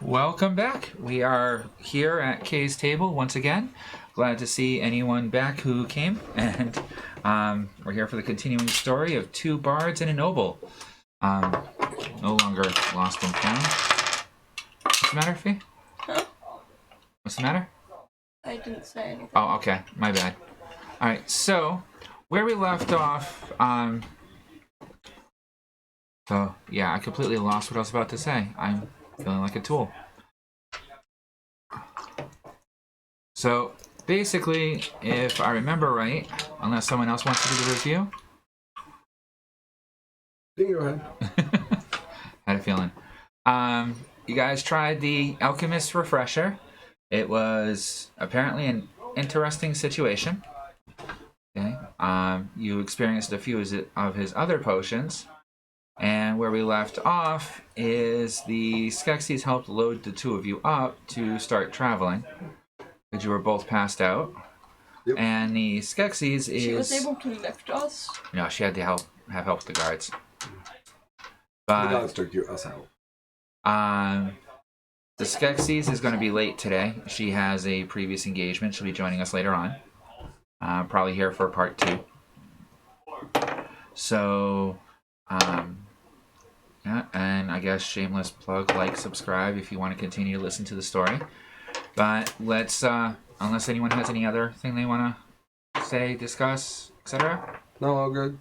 Welcome back. We are here at Kay's table once again. Glad to see anyone back who came, and we're here for the continuing story of Two Bards and a Noble. No longer lost and found. What's the matter, Fee? Huh? What's the matter? I didn't say anything. Oh, okay. My bad. Alright, so where we left off, so yeah, I completely lost what I was about to say. I'm feeling like a tool. So basically, if I remember right, unless someone else wants to do the review. Go ahead. Had a feeling. You guys tried the Alchemist Refresher. It was apparently an interesting situation. Okay. You experienced a few of his other potions. And where we left off is the Skeksies helped load the two of you up to start traveling. Because you were both passed out. Yep. And the Skeksies is... She was able to lift us? No, she had to have help with the guards. But, the guards took us out. The Skeksies is going to be late today. She has a previous engagement. She'll be joining us later on. Probably here for part 2. So... yeah, and I guess shameless plug, like, subscribe if you want to continue to listen to the story. But let's, unless anyone has any other thing they want to say, discuss, etc. No, all good.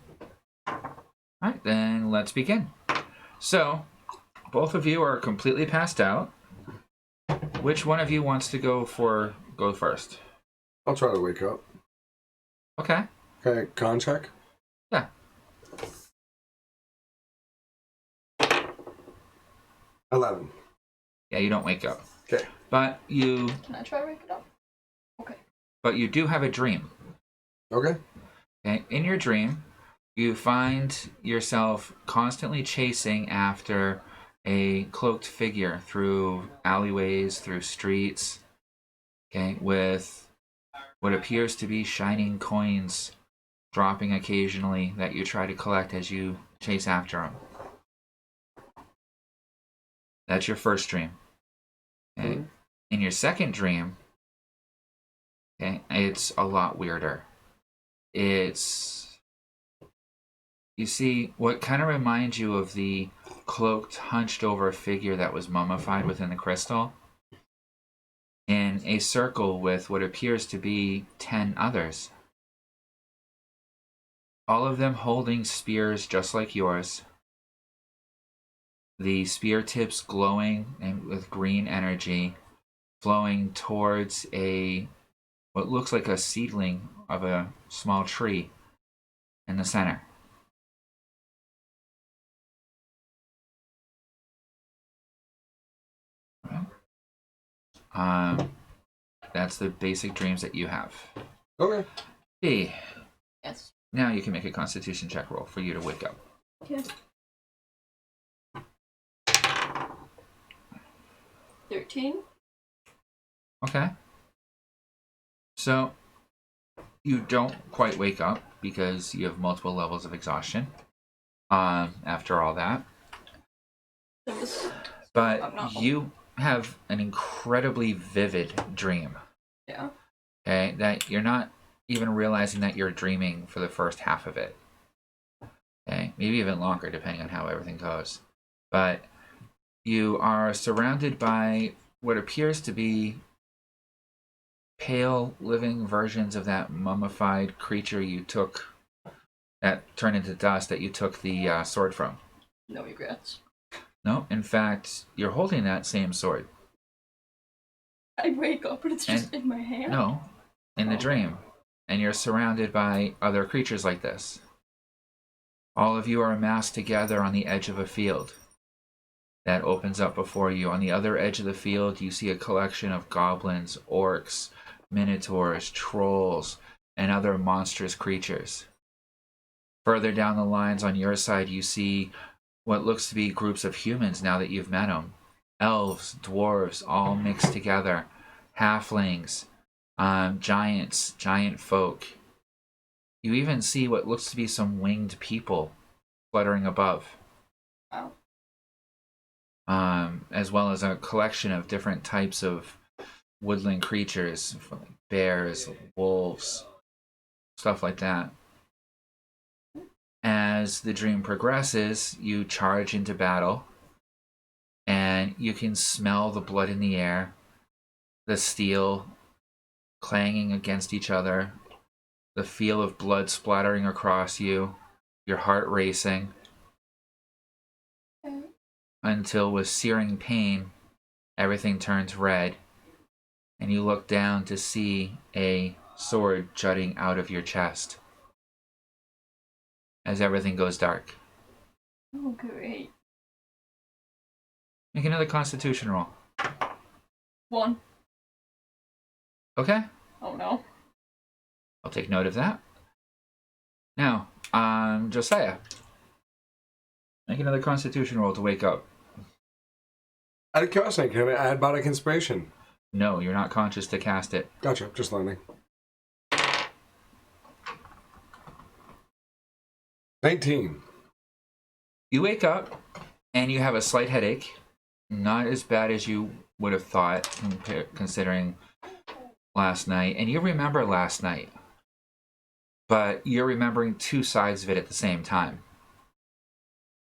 Alright, then let's begin. So, both of you are completely passed out. Which one of you wants to go first? I'll try to wake up. Okay. Okay, con check? Yeah. $11. Yeah, you don't wake up. Okay. But you... Can I try to wake it up? Okay. But you do have a dream. Okay. Okay. In your dream, you find yourself constantly chasing after a cloaked figure through alleyways, through streets, okay, with what appears to be shining coins dropping occasionally that you try to collect as you chase after him. That's your first dream. Okay. Mm-hmm. In your second dream, okay, it's a lot weirder. It's, you see, what kind of reminds you of the cloaked, hunched over figure that was mummified within the crystal, in a circle with what appears to be 10 others. All of them holding spears just like yours. The spear tips glowing and with green energy, flowing towards what looks like a seedling of a small tree in the center. That's the basic dreams that you have. Okay. Hey. Yes. Now you can make a Constitution check roll for you to wake up. Okay. 13. Okay. So, you don't quite wake up because you have multiple levels of exhaustion after all that. But you have an incredibly vivid dream. Yeah. Okay, that you're not even realizing that you're dreaming for the first half of it. Okay, maybe even longer depending on how everything goes. But you are surrounded by what appears to be pale living versions of that mummified creature you took, that turned into dust, that you took the sword from. No regrets. No, in fact, you're holding that same sword. I wake up and it's just in my hand? No, in the dream. And you're surrounded by other creatures like this. All of you are amassed together on the edge of a field that opens up before you. On the other edge of the field, you see a collection of goblins, orcs, minotaurs, trolls, and other monstrous creatures. Further down the lines on your side, you see what looks to be groups of humans now that you've met them. Elves, dwarves, all mixed together. Halflings, giants, giant folk. You even see what looks to be some winged people fluttering above. Wow. as well as a collection of different types of woodland creatures, like bears, wolves, stuff like that. As the dream progresses, you charge into battle, and you can smell the blood in the air, the steel clanging against each other, the feel of blood splattering across you, your heart racing, until with searing pain, everything turns red, and you look down to see a sword jutting out of your chest as everything goes dark. Oh, great. Make another Constitution roll. 1. Okay, Oh no. I'll take note of that. Now, Josiah, make another Constitution roll to wake up. Out of curiosity, can I add Bardic Inspiration? No, you're not conscious to cast it. Gotcha, just learning. 19. You wake up, and you have a slight headache. Not as bad as you would have thought, considering last night. And you remember last night, but you're remembering two sides of it at the same time.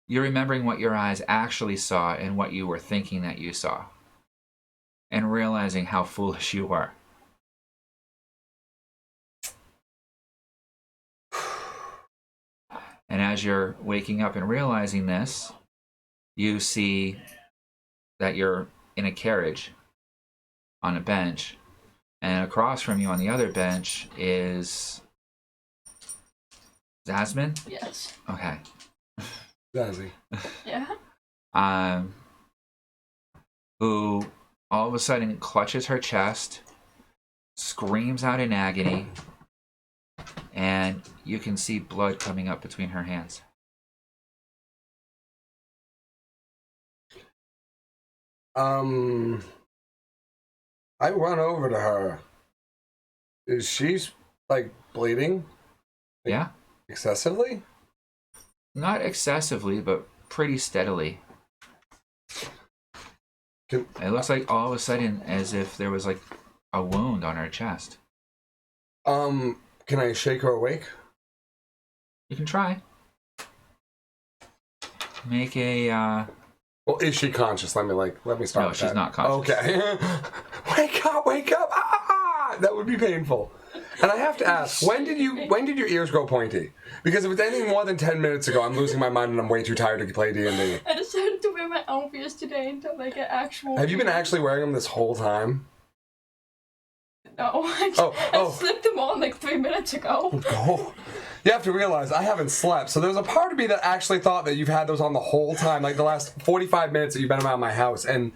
You're remembering what your eyes actually saw and what you were thinking that you saw, and realizing how foolish you were. And as you're waking up and realizing this, you see that you're in a carriage on a bench, and across from you on the other bench is Zasmine? Yes. Okay. Zazzy. Yeah? Who all of a sudden clutches her chest, screams out in agony, and you can see blood coming up between her hands. I run over to her. Is she, like, bleeding? Yeah? Excessively? Not excessively, but pretty steadily. It looks like all of a sudden as if there was, like, a wound on her chest. Can I shake her awake? You can try. Make a, Well, is she conscious? Let me start. No, with she's that. not conscious. Okay. Wake up! Wake up! Ah! That would be painful. And I have to ask, when did your ears grow pointy? Because if it's anything more than 10 minutes ago, I'm losing my mind and I'm way too tired to play D&D. I decided to wear my elf ears today until I get actual. Have you been actually wearing them this whole time? No, I slipped them on like 3 minutes ago. Oh. You have to realize I haven't slept, so there's a part of me that actually thought that you've had those on the whole time, like the last 45 minutes that you've been around my house. And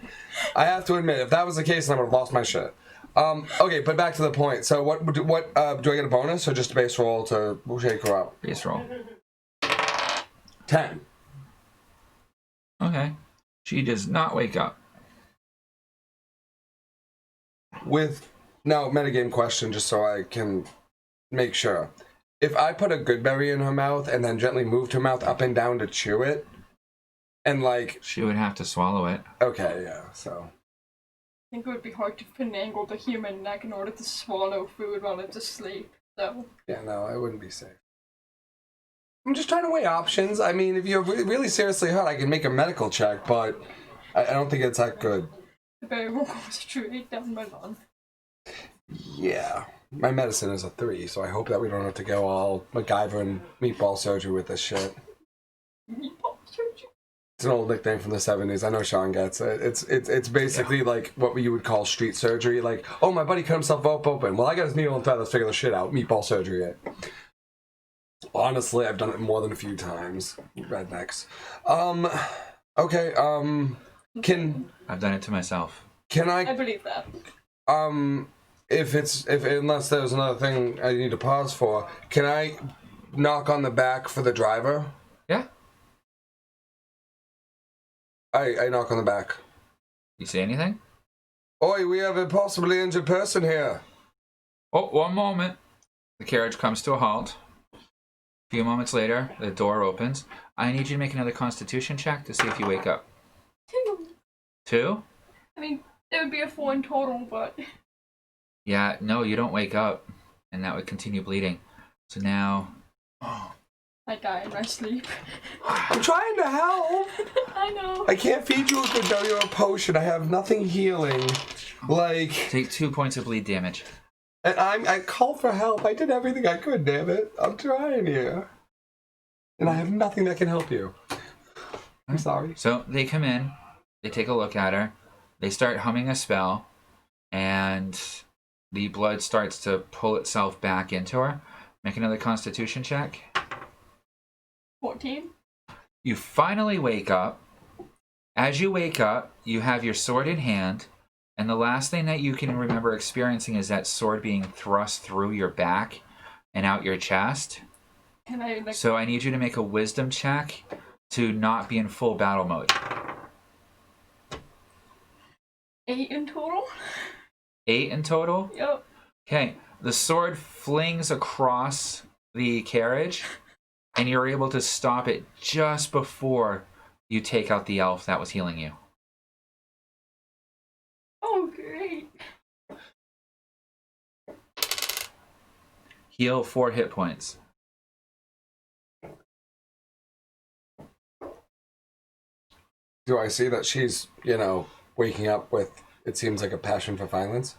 I have to admit, if that was the case, then I would have lost my shit. Okay, but back to the point. So what do I get a bonus or just a base roll to shake her up? Base roll. 10. Okay. She does not wake up. Now, metagame question, just so I can make sure. If I put a good berry in her mouth and then gently moved her mouth up and down to chew it, and like... She would have to swallow it. Okay, yeah, so... I think it would be hard to finagle the human neck in order to swallow food while it's asleep, so... Yeah, no, it wouldn't be safe. I'm just trying to weigh options. I mean, if you're really seriously hurt, I can make a medical check, but I don't think it's that good. The berry will go straight down my lung. Yeah. My medicine is a 3, so I hope that we don't have to go all MacGyver and meatball surgery with this shit. Meatball surgery? It's an old nickname from the 70s. I know Sean gets it. It's basically like what you would call street surgery. Like, oh, my buddy cut himself open. Well, I got his needle and thread. Let's figure this shit out. Meatball surgery it. Honestly, I've done it more than a few times. Rednecks. Okay, I've done it to myself. Can I believe that. Unless there's another thing I need to pause for, can I knock on the back for the driver? Yeah. I knock on the back. You say anything? Oi, we have a possibly injured person here. Oh, one moment. The carriage comes to a halt. A few moments later, the door opens. I need you to make another Constitution check to see if you wake up. 2? I mean, there would be a 4 in total, but... Yeah, no, you don't wake up, and that would continue bleeding. So now... I die in my sleep. I'm trying to help. I know. I can't feed you a good or a potion. I have nothing healing. Like... Take 2 points of bleed damage. And I called for help. I did everything I could, damn it. I'm trying here. And I have nothing that can help you. I'm sorry. So they come in, they take a look at her, they start humming a spell, and the blood starts to pull itself back into her. Make another constitution check. 14. You finally wake up. As you wake up, you have your sword in hand, and the last thing that you can remember experiencing is that sword being thrust through your back and out your chest. Can I, like... So I need you to make a wisdom check to not be in full battle mode. 8 in total? 8 in total? Yep. Okay, the sword flings across the carriage, and you're able to stop it just before you take out the elf that was healing you. Oh, great. Heal 4 hit points. Do I see that she's, waking up with, it seems like a passion for violence?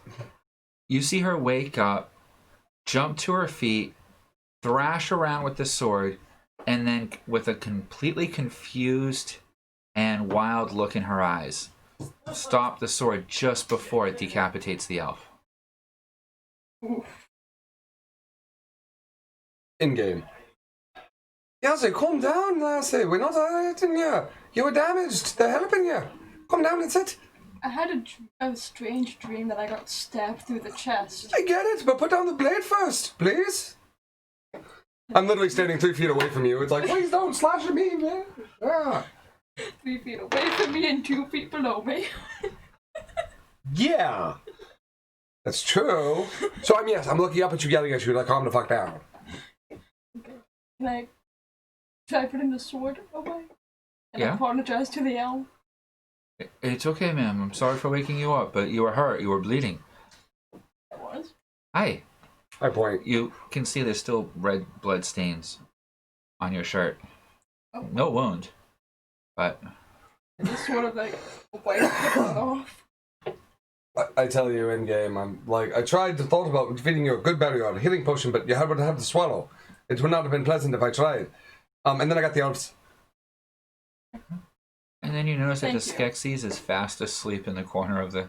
You see her wake up, jump to her feet, thrash around with the sword, and then with a completely confused and wild look in her eyes, stop the sword just before it decapitates the elf. Oof. In game. Lassie, calm down, Lassie. We're not hurting you. You were damaged. They're helping you. Calm down, that's it. I had a strange dream that I got stabbed through the chest. I get it, but put down the blade first, please. I'm literally standing 3 feet away from you. It's like, please don't slash at me, man. Ah. 3 feet away from me and 2 feet below me. Yeah. That's true. So, I'm looking up at you, yelling at you, like, calm the fuck down. Should I put in the sword away? And Yeah. apologize to the elf? It's okay, ma'am. I'm sorry for waking you up, but you were hurt. You were bleeding. I was. Hi. I point. You can see there's still red blood stains on your shirt. Oh. No wound, but... Just sort of like wipe it off. I tell you in game, I thought about feeding you a good burial or a healing potion, but you would have to swallow. It would not have been pleasant if I tried. And then I got the elves. And then you notice that the Thank Skeksies is fast asleep in the corner of the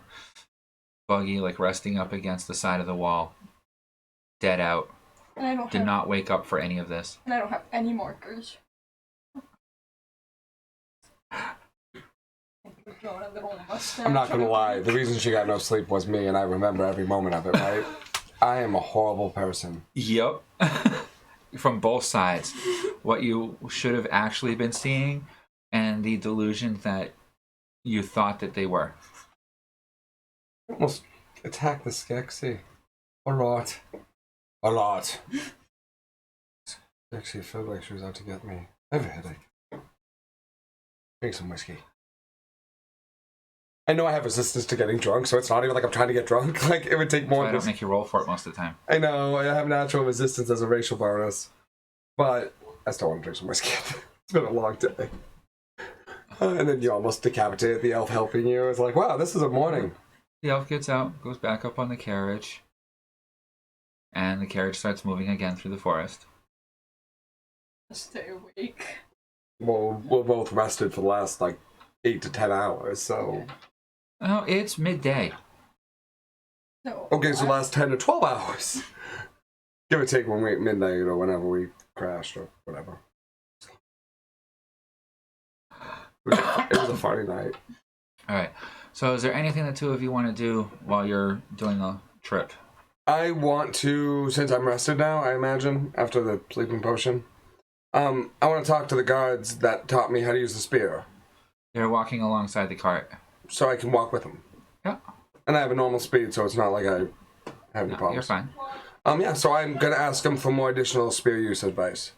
buggy, like resting up against the side of the wall. Dead out. And I don't Did have, not wake up for any of this. And I don't have any markers. Drawing a little mustache. I'm not gonna lie, the reason she got no sleep was me, and I remember every moment of it, right? I am a horrible person. Yep. From both sides. What you should have actually been seeing, and the delusion that you thought that they were. Almost attacked the Skeksie. A lot. Skeksie felt like she was out to get me. I have a headache. Drink some whiskey. I know I have resistance to getting drunk, so it's not even like I'm trying to get drunk. Like, it would take more I don't make you roll for it most of the time. I know, I have natural resistance as a racial bonus. But I still want to drink some whiskey. It's been a long day. And then you almost decapitated the elf helping you. It's like, wow, this is a morning. The elf gets out, goes back up on the carriage, and the carriage starts moving again through the forest. Stay awake. Well, we're both rested for the last, 8 to 10 hours, so... Oh, it's midday. So, Okay, so last 10 to 12 hours. Give or take when we midnight or whenever we crashed or whatever. It was a funny night. Alright, so is there anything the two of you want to do while you're doing the trip? I want to, since I'm rested now, I imagine, after the sleeping potion, I want to talk to the guards that taught me how to use the spear. They're walking alongside the cart. So I can walk with them. Yeah. And I have a normal speed, so it's not like I have any No, problems. you're fine. Yeah, so I'm going to ask them for more additional spear use advice.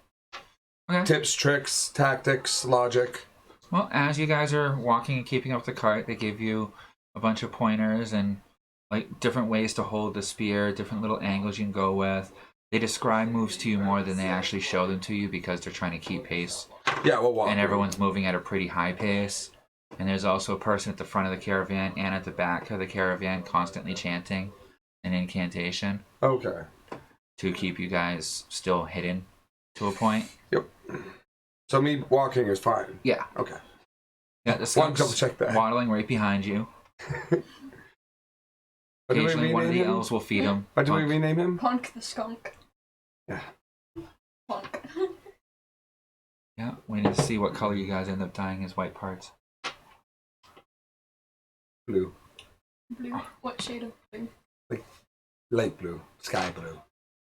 Okay. Tips, tricks, tactics, logic. Well, as you guys are walking and keeping up the cart, they give you a bunch of pointers and like different ways to hold the spear, different little angles you can go with. They describe moves to you more than they actually show them to you because they're trying to keep pace. Yeah, we'll walk. And everyone's moving at a pretty high pace. And there's also a person at the front of the caravan and at the back of the caravan constantly chanting an incantation. Okay. To keep you guys still hidden to a point. Yep. So me walking is fine. Yeah. Okay. Yeah, the skunk's double check that. waddling right behind you. Occasionally one of the elves will feed him. Why do we rename him? Punk the skunk. Yeah. Punk. Yeah, we need to see what color you guys end up dyeing his white parts. Blue. Blue. What shade of blue? Like light blue. Sky blue.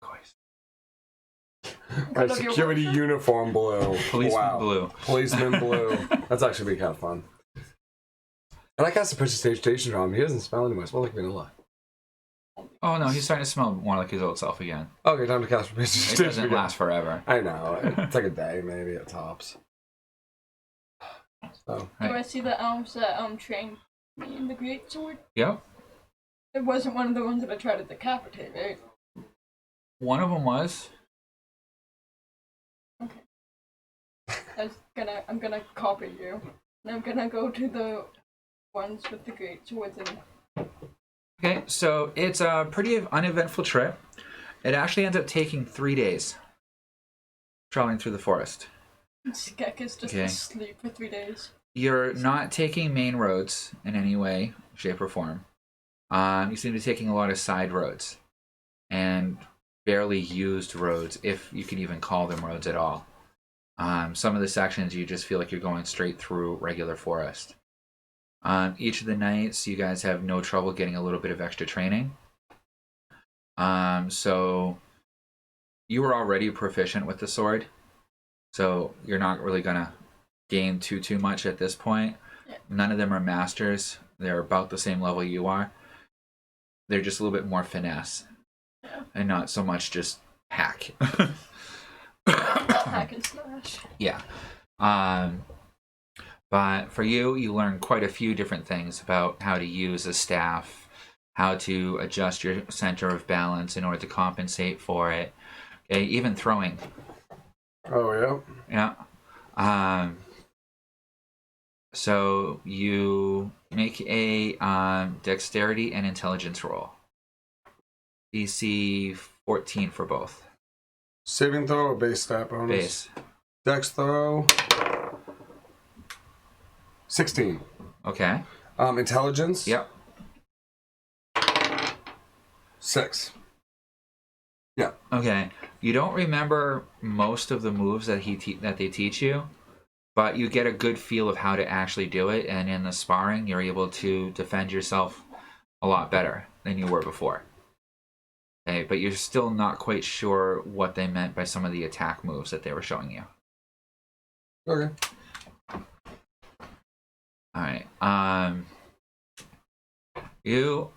Of course. My security uniform blue. Policeman blue. Policeman blue. That's actually be kind of fun. And I got some precipitation on him. He doesn't smell anymore. It smells like vanilla. Oh no, he's starting to smell more like his old self again. Okay, time to cast It precipitation. doesn't last forever. I know. It's like a day, maybe at tops. So. Do I see the elves that trained me in the great sword? Yep. It wasn't one of the ones that I tried to decapitate, right? One of them was. Okay. I'm gonna copy you. And I'm gonna go to the ones with the great swords and. Okay, so it's a pretty uneventful trip. It actually ends up taking 3 days. Traveling through the forest. Skek is just Okay. asleep for 3 days. You're not taking main roads in any way, shape, or form. You seem to be taking a lot of side roads. And barely used roads, if you can even call them roads at all. Some of the sections you just feel like you're going straight through regular forest. Each of the nights, you guys have no trouble getting a little bit of extra training. So you were already proficient with the sword, so you're not really gonna gain too much at this point. Yeah. None of them are masters. They're about the same level you are. They're just a little bit more finesse, and not so much just hack. Hack and slash. Yeah. But for you, you learn quite a few different things about how to use a staff, how to adjust your center of balance in order to compensate for it. Okay, even throwing. Oh, yeah? Yeah. So you make a dexterity and intelligence roll. DC 14 for both. Saving throw or base stat bonus? Base. Dex throw. 16. Okay. Intelligence? Yep. 6. Yeah. Okay. You don't remember most of the moves that that they teach you, but you get a good feel of how to actually do it, and in the sparring, you're able to defend yourself a lot better than you were before. Okay, but you're still not quite sure what they meant by some of the attack moves that they were showing you. Okay. All right.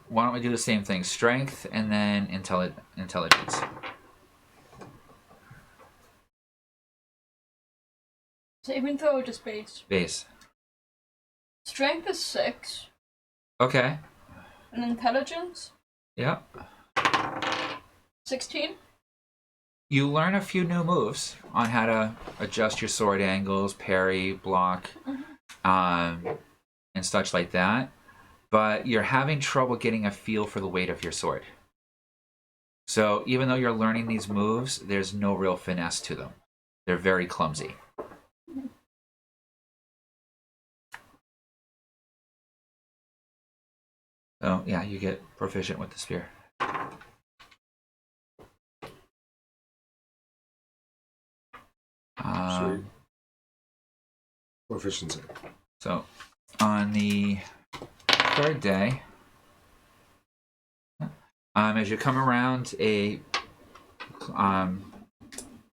Why don't we do the same thing? Strength and then intelligence. Saving throw or just base? Base. Strength is 6. Okay. And intelligence? Yep. 16? You learn a few new moves on how to adjust your sword angles, parry, block, and such like that. But you're having trouble getting a feel for the weight of your sword. So even though you're learning these moves, there's no real finesse to them. They're very clumsy. So yeah, you get proficient with the spear. Sweet. Proficiency. So on the third day, as you come around a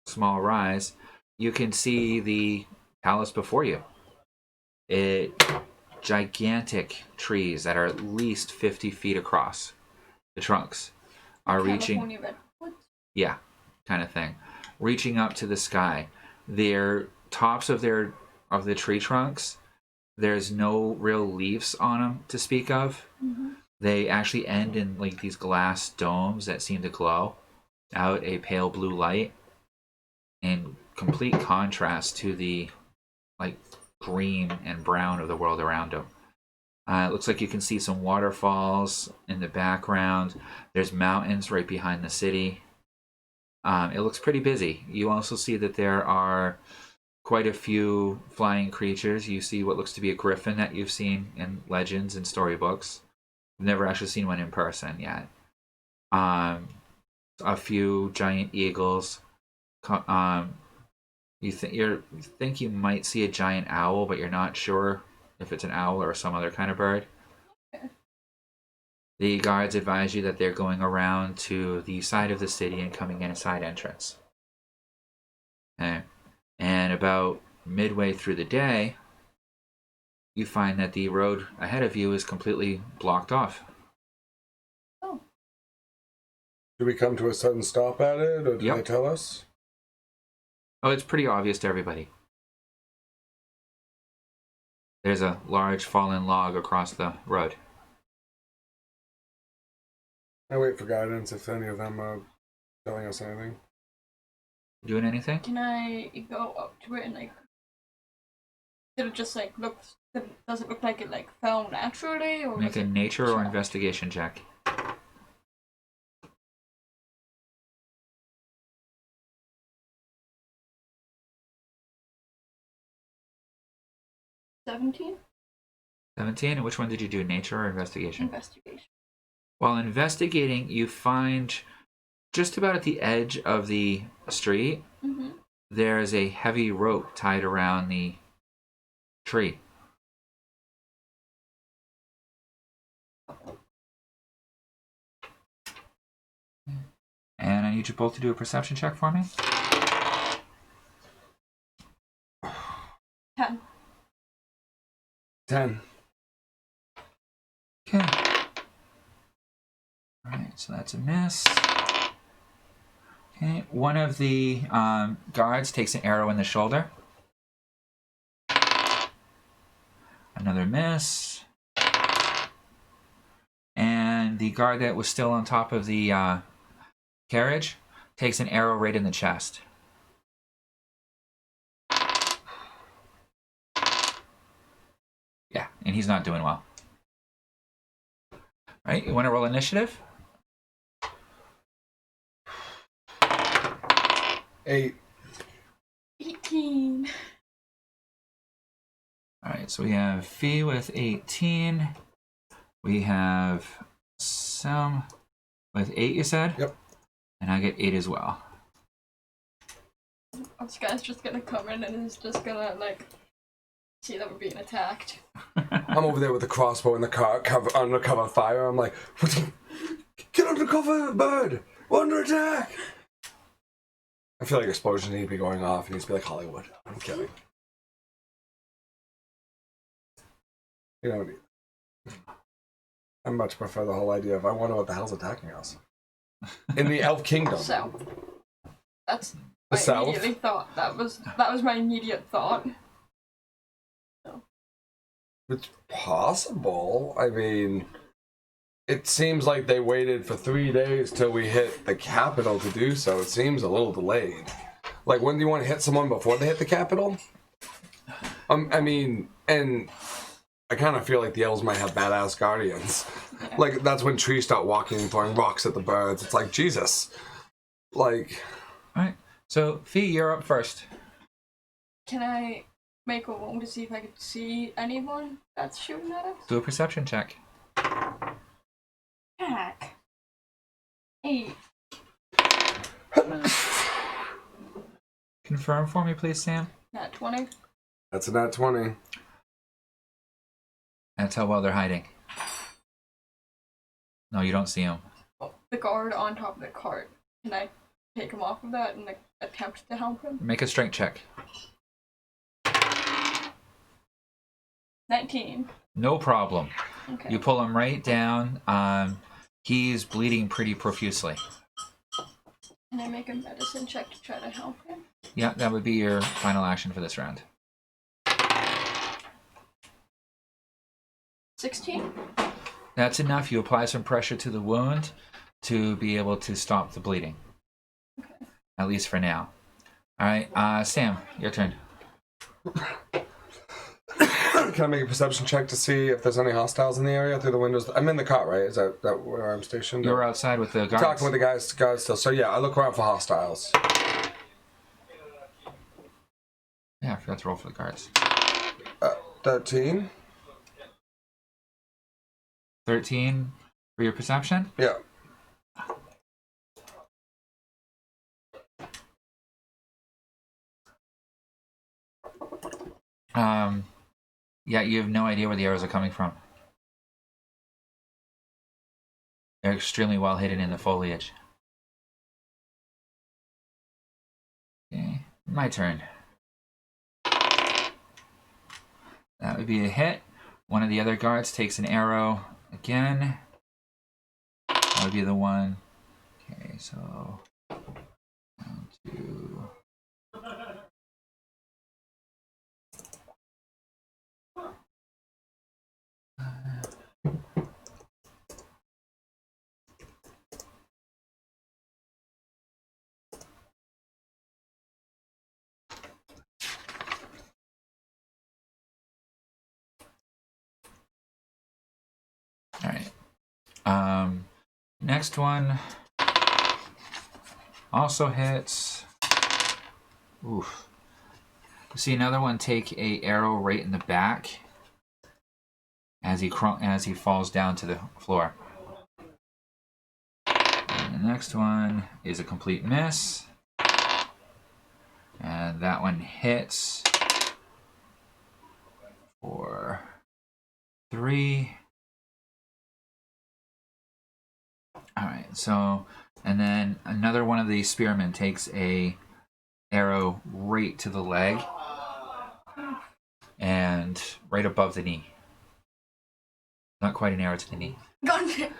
small rise, you can see the palace before you. Gigantic trees that are at least 50 feet across. The trunks are reaching, yeah, kind of thing, reaching up to the sky. Their tops of the tree trunks There's no real leaves on them to speak of. Mm-hmm. They actually end in like these glass domes that seem to glow out a pale blue light, in complete contrast to the like green and brown of the world around them. It looks like you can see some waterfalls in the background. There's mountains right behind the city. It looks pretty busy. You also see that there are quite a few flying creatures. You see what looks to be a griffin that you've seen in legends and storybooks. I've never actually seen one in person yet. A few giant eagles. You think you might see a giant owl, but you're not sure if it's an owl or some other kind of bird. Okay. The guards advise you that they're going around to the side of the city and coming in a side entrance. Okay. And about midway through the day, you find that the road ahead of you is completely blocked off. Oh. Do we come to a sudden stop at it, or do they tell us? Oh, it's pretty obvious to everybody. There's a large fallen log across the road. I wait for guidance if any of them are telling us anything. Doing anything? Can I go up to it and like? Did it just like look? Does it look like it like fell naturally, or Make a nature or investigation check. 17? 17? And which one did you do, nature or investigation? Investigation. While investigating, you find just about at the edge of the street, Mm-hmm. there's a heavy rope tied around the tree. And I need you both to do a perception check for me. 10. 10. Okay. Alright, so that's a miss. Okay, one of the guards takes an arrow in the shoulder. Another miss. And the guard that was still on top of the carriage takes an arrow right in the chest. Yeah, and he's not doing well. Alright, you want to roll initiative? 8. 18. Alright, so we have Fee with 18. We have Sam with 8, you said? Yep. And I get 8 as well. This guy's just gonna come in and is just gonna like see that we're being attacked. I'm over there with the crossbow in the car, undercover fire. I'm like, get under cover, bird! We're under attack! I feel like explosions need to be going off. It needs to be like Hollywood. I'm kidding. You know, I much prefer the whole idea of I wonder what the hell's attacking us. In the Elf Kingdom. South. That's The I South? immediately thought that was my immediate thought. So. It's possible. I mean, it seems like they waited for 3 days till we hit the capital to do so. It seems a little delayed. Like, when do you want to hit someone before they hit the capital? I mean, and I kind of feel like the elves might have badass guardians. Yeah. Like, that's when trees start walking and throwing rocks at the birds. It's like, Jesus. Like... Alright, so Fee, you're up first. Can I make a roll to see if I could see anyone that's shooting at us? Do a perception check. Heck. 8. Confirm for me, please, Sam. Not 20. That's a nat 20. That's how well they're hiding. No, you don't see them. Oh, the guard on top of the cart. Can I take him off of that and like, attempt to help him? Make a strength check. 19. No problem. Okay. You pull him right down. He's bleeding pretty profusely. Can I make a medicine check to try to help him? Yeah, that would be your final action for this round. 16. That's enough. You apply some pressure to the wound to be able to stop the bleeding. Okay. At least for now. All right, Sam, your turn. Can I make a perception check to see if there's any hostiles in the area through the windows? I'm in the cot, right? Is that where I'm stationed? You're outside with the guards. Talking with the guys still. So yeah, I look around for hostiles. Yeah, I forgot to roll for the guards. 13. 13 for your perception? Yeah. Yeah, you have no idea where the arrows are coming from. They're extremely well hidden in the foliage. Okay, my turn. That would be a hit. One of the other guards takes an arrow again. That would be the one. Okay, so 1, 2. All right. Next one also hits. Oof. You see another one take a arrow right in the back as he falls down to the floor. And the next one is a complete miss. And that one hits for 3. Alright, so, and then another one of these spearmen takes a arrow right to the leg and right above the knee. Not quite an arrow to the knee. Gotcha.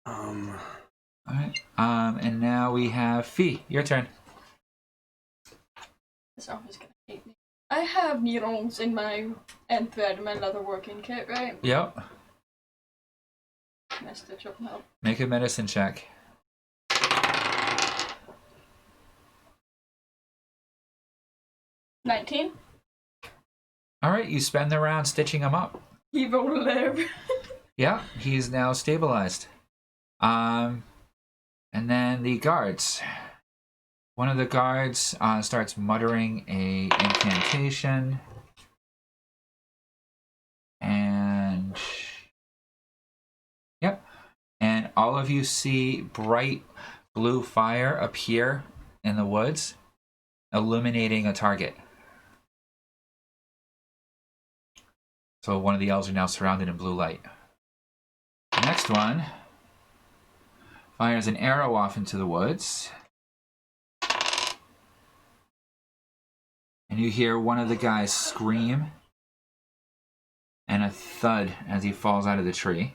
Alright, and now we have Fee. Your turn. This office gonna hate me. I have needles in my and thread in my leather working kit, right? Yep. Can I stitch up now? Make a medicine check. 19. Alright, you spend the round stitching him up. He will live. Yeah, he's now stabilized. And then the guards. One of the guards starts muttering a incantation. And yep. And all of you see bright blue fire appear in the woods, illuminating a target. So one of the elves are now surrounded in blue light. The next one fires an arrow off into the woods. And you hear one of the guys scream and a thud as he falls out of the tree.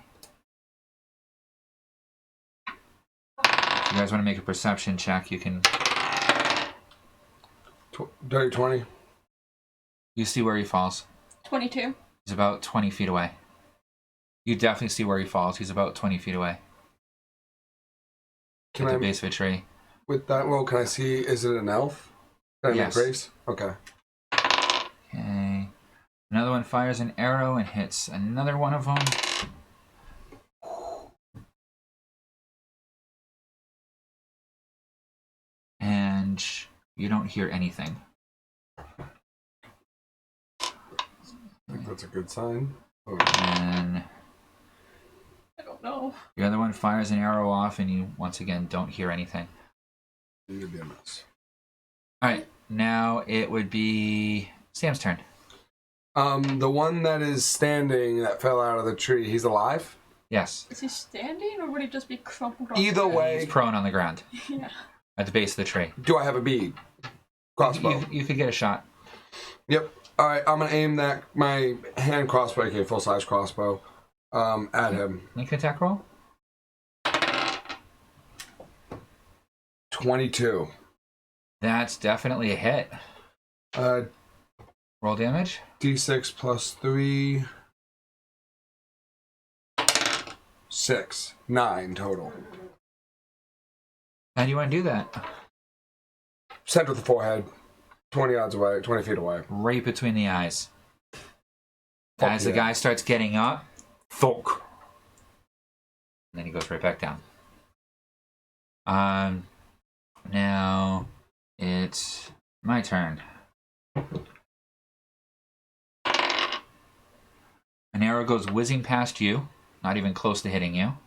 If you guys want to make a perception check, you can... Dirty 20. You see where he falls. 22. He's about 20 feet away. You definitely see where he falls. He's about 20 feet away. At the base of a tree. With that roll, can I see, is it an elf? Can I Yes. make grace? Okay. Okay. Another one fires an arrow and hits another one of them. And you don't hear anything. I think that's a good sign. Oh. And I don't know. the other one fires an arrow off and you once again don't hear anything. You'd be a mess. Alright, now it would be Sam's turn. The one that is standing that fell out of the tree, he's alive? Yes. Is he standing or would he just be crumpled off? Either way. He's prone on the ground Yeah. at the base of the tree. Do I have a bead? Crossbow. You could get a shot. Yep. Alright, I'm gonna aim my hand crossbow, aka full-size crossbow, at him. Make an attack roll. 22. That's definitely a hit. Roll damage. D6 plus 3. 6. 9 total. How do you want to do that? Center of the forehead. 20 yards away, 20 feet away. Right between the eyes. Fuck As the yeah. guy starts getting up, thunk. And then he goes right back down. Now it's my turn. An arrow goes whizzing past you, not even close to hitting you.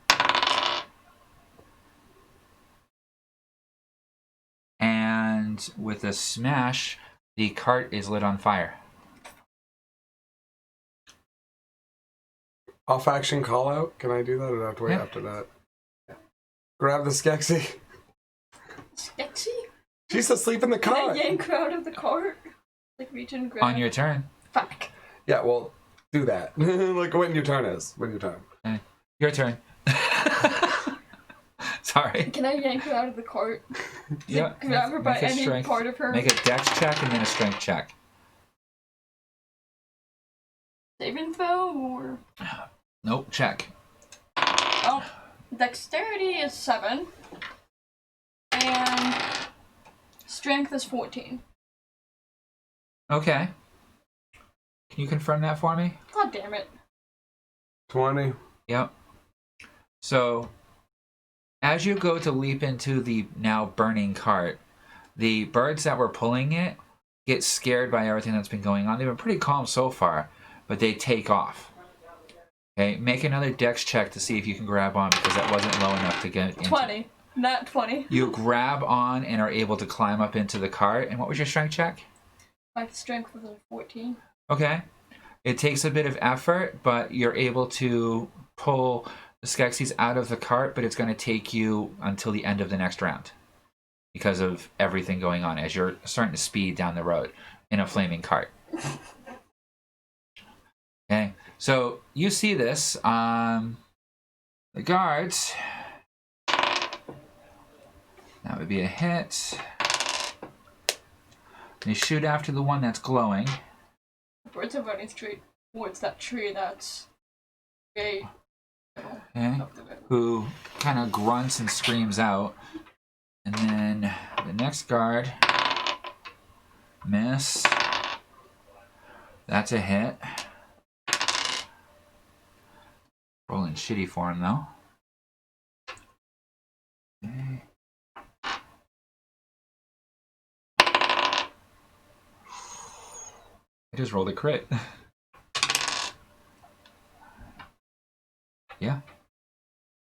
And with a smash, the cart is lit on fire. Off action call out. Can I do that or do I have to wait after that? Grab the Skeksie. Skeksie? She's asleep in the Can I cart. yank her out of the cart? Like reach and grab? On your turn. Fuck. Yeah, well, do that. Like when your turn is. When your turn. Okay. Your turn. Sorry. Can I yank her out of the cart? Yeah. Grab her by Make a any strength- part of her? Make a dex check and then a strength check. Saving throw or... Nope, check. Oh, dexterity is 7. And strength is 14. Okay. Can you confirm that for me? God damn it. 20. Yep. So, as you go to leap into the now burning cart, the birds that were pulling it get scared by everything that's been going on. They've been pretty calm so far, but they take off. Okay, make another dex check to see if you can grab on because that wasn't low enough to get into. 20. Not 20. You grab on and are able to climb up into the cart. And what was your strength check? My strength was a 14. Okay. It takes a bit of effort, but you're able to pull the Skeksies out of the cart, but it's going to take you until the end of the next round because of everything going on as you're starting to speed down the road in a flaming cart. Okay. So you see this. The guards. That would be a hit. They shoot after the one that's glowing. The birds are running straight towards that tree that's way Okay. up the road. Who kind of grunts and screams out. And then the next guard. Miss. That's a hit. Rolling shitty for him, though. Okay. I just rolled a crit. Yeah.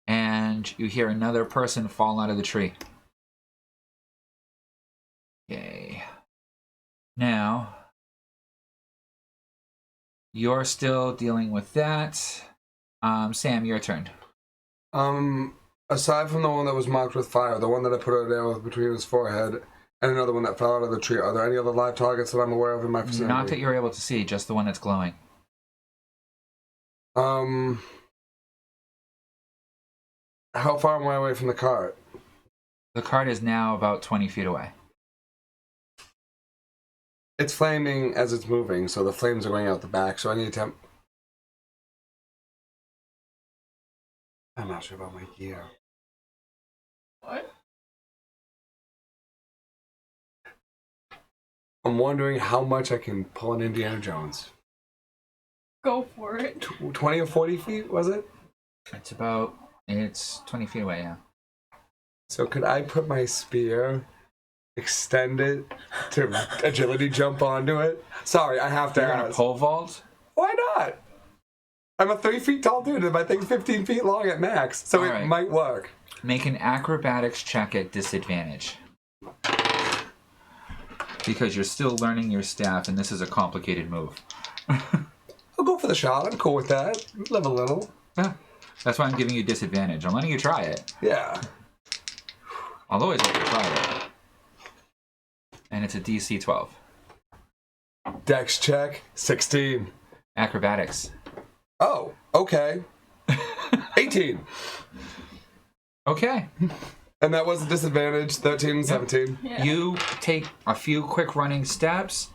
And you hear another person fall out of the tree. Okay. Now, you're still dealing with that. Sam, your turn. Aside from the one that was marked with fire, the one that I put out there with between his forehead, and another one that fell out of the tree, are there any other live targets that I'm aware of in my vicinity? Not that you're able to see, just the one that's glowing. How far am I away from the cart? The cart is now about 20 feet away. It's flaming as it's moving, so the flames are going out the back, so any attempt... I'm not sure about my gear. What? I'm wondering how much I can pull an Indiana Jones. Go for it. 20 or 40 feet, was it? It's 20 feet away, yeah. So could I put my spear, extend it to agility jump onto it? Sorry, I have to You're gonna ask. pole vault? Why not? I'm a 3 feet tall dude and my thing's 15 feet long at max, so All it right. might work. Make an acrobatics check at disadvantage. Because you're still learning your staff, and this is a complicated move. I'll go for the shot. I'm cool with that. Live a little. Yeah. That's why I'm giving you disadvantage. I'm letting you try it. Yeah. I'll always let you try it. And it's a DC 12. Dex check, 16. Acrobatics. Oh, okay. 18. Okay. And that was a disadvantage, 13 and 17. Yeah. You take a few quick running steps,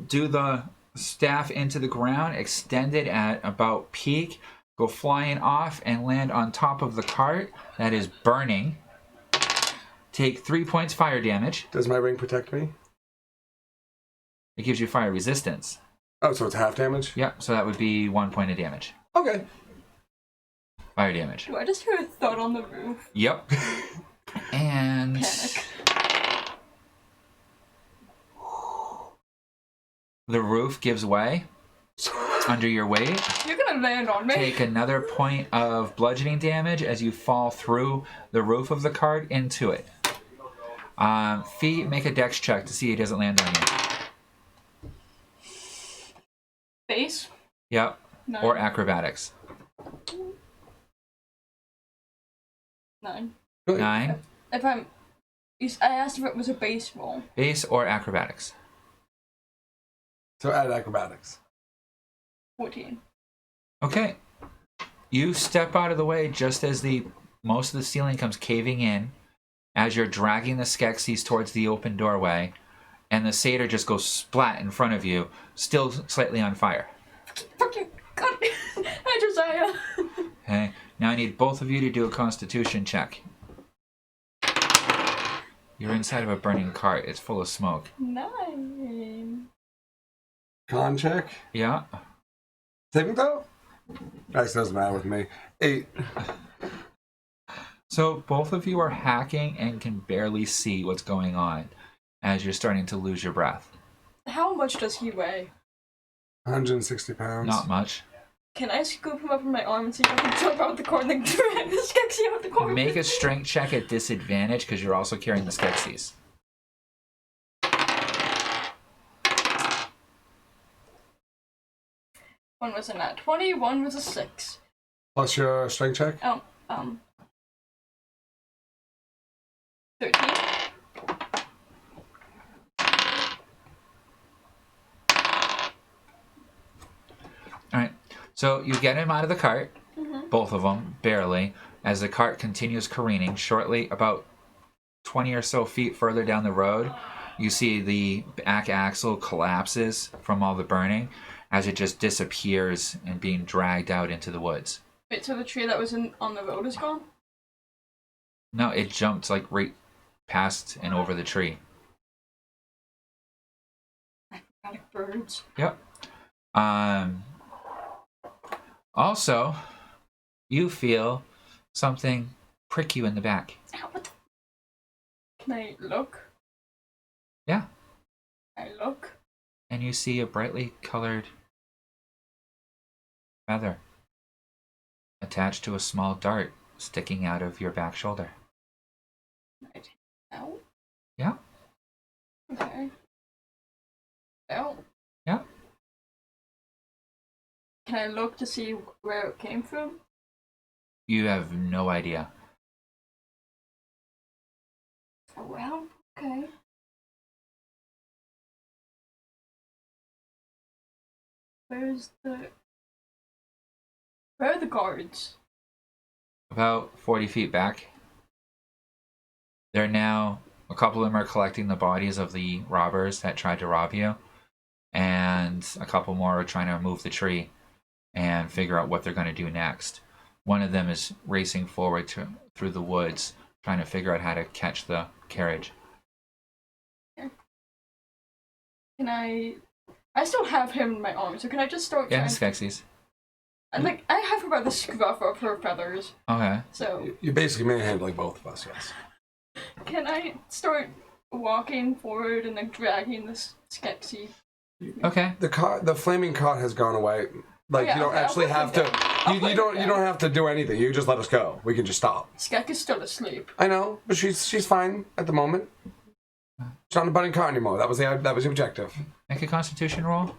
do the staff into the ground, extend it at about peak, go flying off and land on top of the cart that is burning. Take 3 points fire damage. Does my ring protect me? It gives you fire resistance. Oh, so it's half damage? Yep, so that would be 1 point of damage. Okay. Fire damage. Do I just hear a thud on the roof? Yep. And Panic. the roof gives way under your weight. You're gonna land on me. Take another point of bludgeoning damage as you fall through the roof of the cart into it. Fee, make a dex check to see it doesn't land on you. Base? Yep. 9. Or acrobatics. 9. 9. If I asked if it was a base roll. Base or acrobatics. So add acrobatics. 14. Okay. You step out of the way just as most of the ceiling comes caving in as you're dragging the Skeksies towards the open doorway, and the satyr just goes splat in front of you, still slightly on fire. Fucking God. Hi, Josiah. Okay. Now I need both of you to do a constitution check. You're inside of a burning cart. It's full of smoke. 9. Con check. Yeah. Saving throw? Actually, doesn't matter with me. 8. So both of you are hacking and can barely see what's going on as you're starting to lose your breath. How much does he weigh? 160 pounds. Not much. Can I scoop him up in my arm and see if I can jump out the car and then drag the Skeksie out the car? Make a strength check at disadvantage because you're also carrying the Skeksies. One was a nat 20, one was a 6. Plus your strength check? 13. Alright, so you get him out of the cart, both of them, barely, as the cart continues careening. Shortly, about 20 or so feet further down the road, you see the back axle collapses from all the burning as it just disappears and being dragged out into the woods. Wait, so the tree that was on the road is gone? No, it jumped like right past and over the tree. Panic birds. Yep. Also, you feel something prick you in the back. Ow, what the... Can I look? Yeah. I look. And you see a brightly colored feather attached to a small dart sticking out of your back shoulder. Right. Ow. Yeah. Okay. Ow. Yeah. Can I look to see where it came from? You have no idea. Oh, well, okay. Where are the guards? About 40 feet back. They're now, a couple of them are collecting the bodies of the robbers that tried to rob you, and a couple more are trying to move the tree and figure out what they're going to do next. One of them is racing forward through the woods, trying to figure out how to catch the carriage. Can I still have him in my arms, so can I just start Yeah, trying... Skeksies. And like, I have her by the scruff of her feathers, Okay. so... You're basically manhandling both of us, yes. Can I start walking forward and like dragging this Skeksie? Okay. The flaming cart has gone away. Like, yeah, you don't okay, actually I'll have put to... it down. You don't have to do anything. You just let us go. We can just stop. Skek is still asleep. I know, but she's fine at the moment. She's not in the burning cart anymore. That was the objective. Make a constitution roll.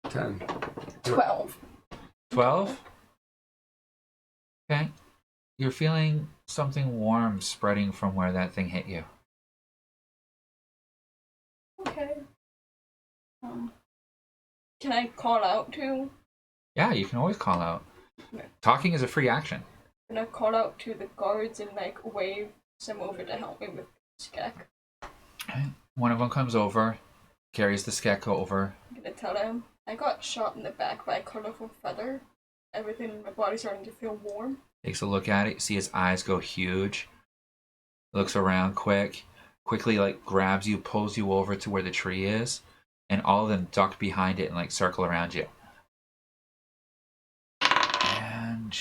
10. 12. 12? Okay. You're feeling something warm spreading from where that thing hit you. Okay. Can I call out to? Yeah, you can always call out. Okay. Talking is a free action. Can I call out to the guards and like wave them over to help me with Skek? One of them comes over, carries the Skekko over. I'm gonna tell him I got shot in the back by a colorful feather. Everything in my body's starting to feel warm. Takes a look at it. You see his eyes go huge. Looks around quickly like grabs you, pulls you over to where the tree is, and all of them duck behind it and like circle around you. And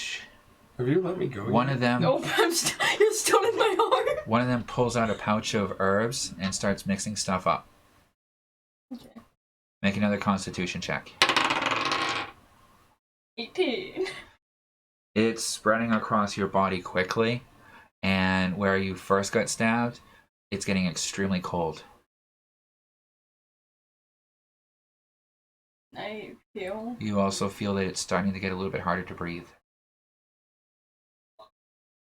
Have you let me go? one of them, Nope, you're still in my heart. one of them pulls out a pouch of herbs and starts mixing stuff up. Okay. Make another Constitution check. 18. It's spreading across your body quickly, and where you first got stabbed, it's getting extremely cold. I feel. You also feel that it's starting to get a little bit harder to breathe.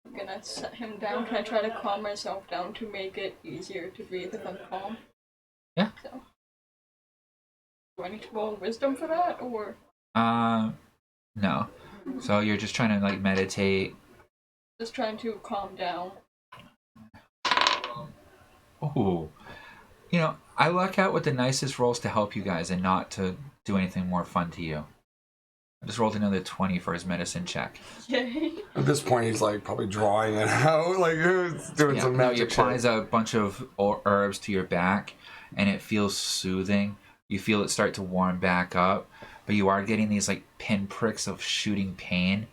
I'm gonna set him down. Can I try to calm myself down to make it easier to breathe if I'm calm? Yeah. So, do I need to roll wisdom for that, or? No. So you're just trying to like meditate. Just trying to calm down. Ooh. You know, I luck out with the nicest rolls to help you guys and not to do anything more fun to you. I just rolled another 20 for his medicine check. Yay. At this point, he's like probably drawing it out, like doing some no, he magic applies shit. a bunch of herbs to your back, and it feels soothing. You feel it start to warm back up, but you are getting these like pinpricks of shooting pain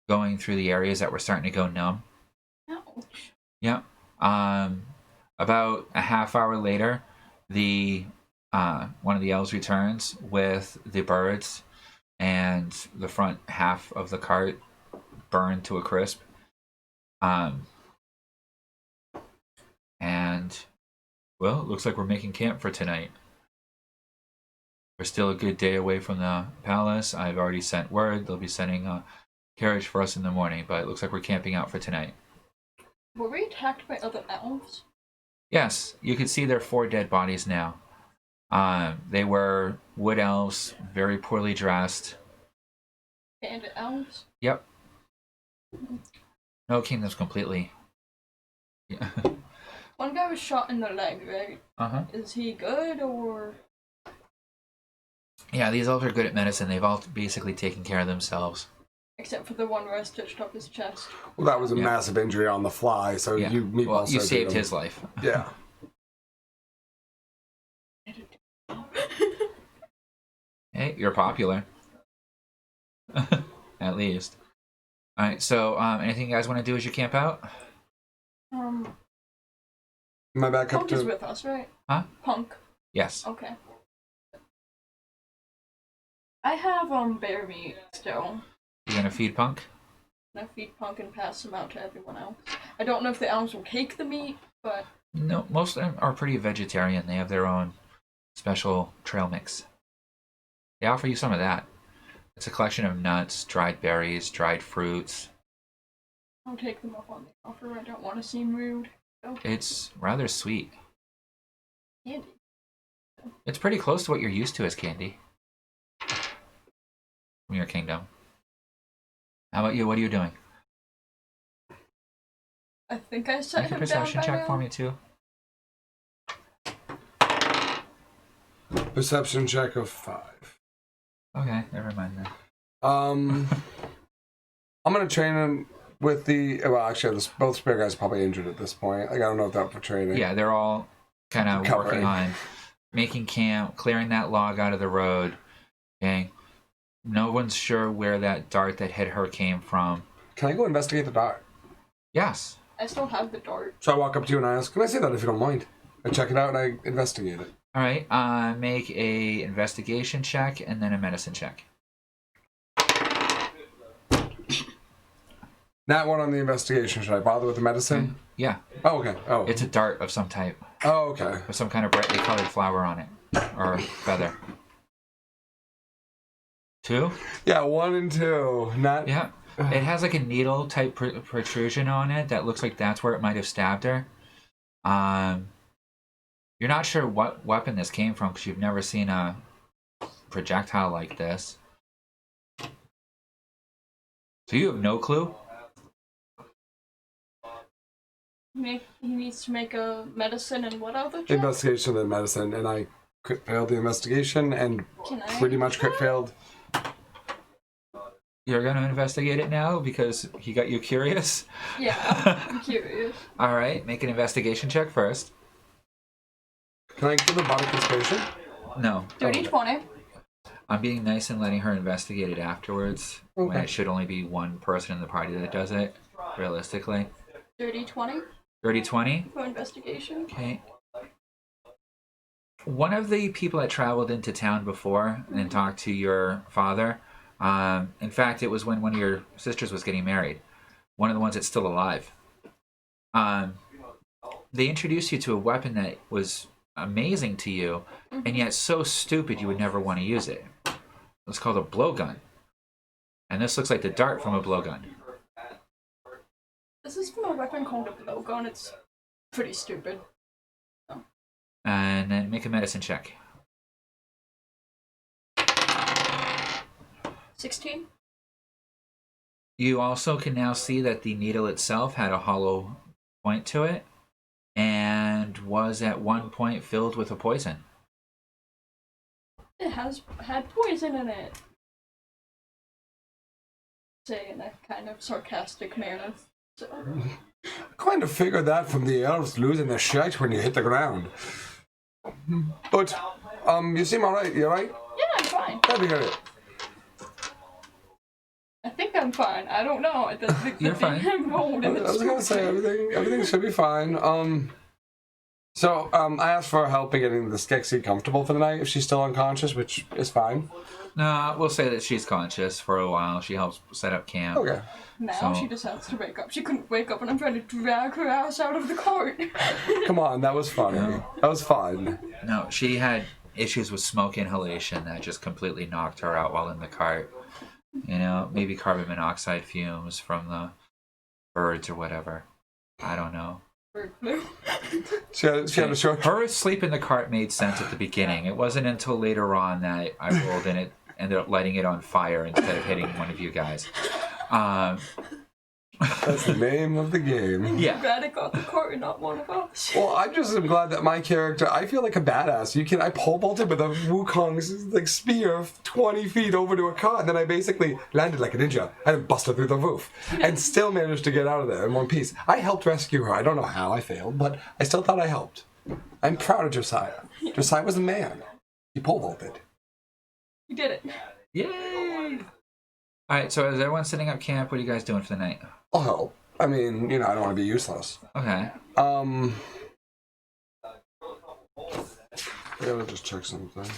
going through the areas that were starting to go numb. Ouch. Yep. About a half hour later, the one of the elves returns with the birds, and the front half of the cart burned to a crisp. And well, it looks like we're making camp for tonight. We're still a good day away from the palace. I've already sent word. They'll be sending a carriage for us in the morning, but it looks like we're camping out for tonight. Were we attacked by other elves? Yes, you can see their 4 dead bodies now. They were wood elves, very poorly dressed. Bandit elves? Yep. No kingdoms completely. Yeah. One guy was shot in the leg, right? Uh-huh. Is he good, or? Yeah, these elves are good at medicine. They've all basically taken care of themselves. Except for the one where I stitched up his chest. Well, that was a Yeah. massive injury on the fly, so Yeah. you saved his life. Yeah. Hey, you're popular. At least. Alright, so anything you guys want to do as you camp out? Am I back up Punk is to... with us, right? Huh? Punk. Yes. Okay. I have bear meat still. You gonna feed Punk? I'm gonna feed Punk and pass them out to everyone else. I don't know if the elves will take the meat, but No, most of them are pretty vegetarian. They have their own special trail mix. They offer you some of that. It's a collection of nuts, dried berries, dried fruits. I'll take them up on the offer. I don't want to seem rude. So, It's rather sweet. candy. It's pretty close to what you're used to as candy from your kingdom. How about you? What are you doing? I think I set Make a him perception down by check now. for me too. Perception check of 5. Okay, never mind then. I'm gonna train him with the... Well, actually, both spear guys are probably injured at this point. Like, I don't know if they're up for training. Yeah, they're all kind of working on making camp, clearing that log out of the road. Okay. No one's sure where that dart that hit her came from. Can I go investigate the dart? Yes. I still have the dart. So I walk up to you and I ask, can I see that if you don't mind? I check it out and I investigate it. All right. Make a investigation check and then a medicine check. Nat 1 on the investigation. Should I bother with the medicine? Yeah. Oh, okay. Oh. It's a dart of some type Oh, okay. with some kind of brightly colored flower on it or feather. 2? Yeah, 1 and 2. Not... Yeah. It has like a needle type protrusion on it that looks like that's where it might have stabbed her. You're not sure what weapon this came from because you've never seen a projectile like this. So you have no clue? He needs to make a medicine and what other check? Investigation and medicine, and I crit failed the investigation and Can I? pretty much crit failed. You're gonna investigate it now because he got you curious? Yeah, I'm curious. Alright, make an investigation check first. Can I give a bardic inspiration? No. Dirty 20. I'm being nice and letting her investigate it afterwards. When Okay. it should only be one person in the party that does it, realistically. Dirty 20 Dirty 20? for investigation. Okay. One of the people that traveled into town before and talked to your father, in fact, it was when one of your sisters was getting married. One of the ones that's still alive. They introduced you to a weapon that was amazing to you, and yet so stupid you would never want to use it. It's called a blowgun. And this looks like the dart from a blowgun. This is from a weapon called a blowgun. It's pretty stupid. And then make a medicine check. 16? You also can now see that the needle itself had a hollow point to it and was at one point filled with a poison. It had poison in it. Say in a kind of sarcastic manner. So. Kind of figured that from the elves losing their shite when you hit the ground. But, you seem alright, you alright? Yeah, I'm fine. Glad to hear it. I think I'm fine. I don't know. You're fine. I was gonna say everything should be fine. So I asked for help in getting the Skeksie comfortable for the night if she's still unconscious, which is fine. No, we'll say that she's conscious for a while. She helps set up camp. Okay. Now So- she just has to wake up. She couldn't wake up and I'm trying to drag her ass out of the cart. Come on, that was funny. That was fun. No, she had issues with smoke inhalation that just completely knocked her out while in the cart. You know, maybe carbon monoxide fumes from the birds or whatever. I don't know. Bird flu. She had a short. Her asleep in the cart made sense at the beginning. It wasn't until later on that I rolled and it ended up lighting it on fire instead of hitting one of you guys. That's the name of the game. Yeah. Glad I got the cart and not one of us. Well, I just am glad that my character, I feel like a badass. I pole vaulted with a Wukong's like spear 20 feet over to a cart, and then I basically landed like a ninja and busted through the roof, and still managed to get out of there in one piece. I helped rescue her. I don't know how I failed, but I still thought I helped. I'm proud of Josiah. Josiah was a man. He pole vaulted. You did it. Yay! Alright, so as everyone's setting up camp, what are you guys doing for the night? I'll help. I mean, I don't want to be useless. Okay. Yeah, let's just check something.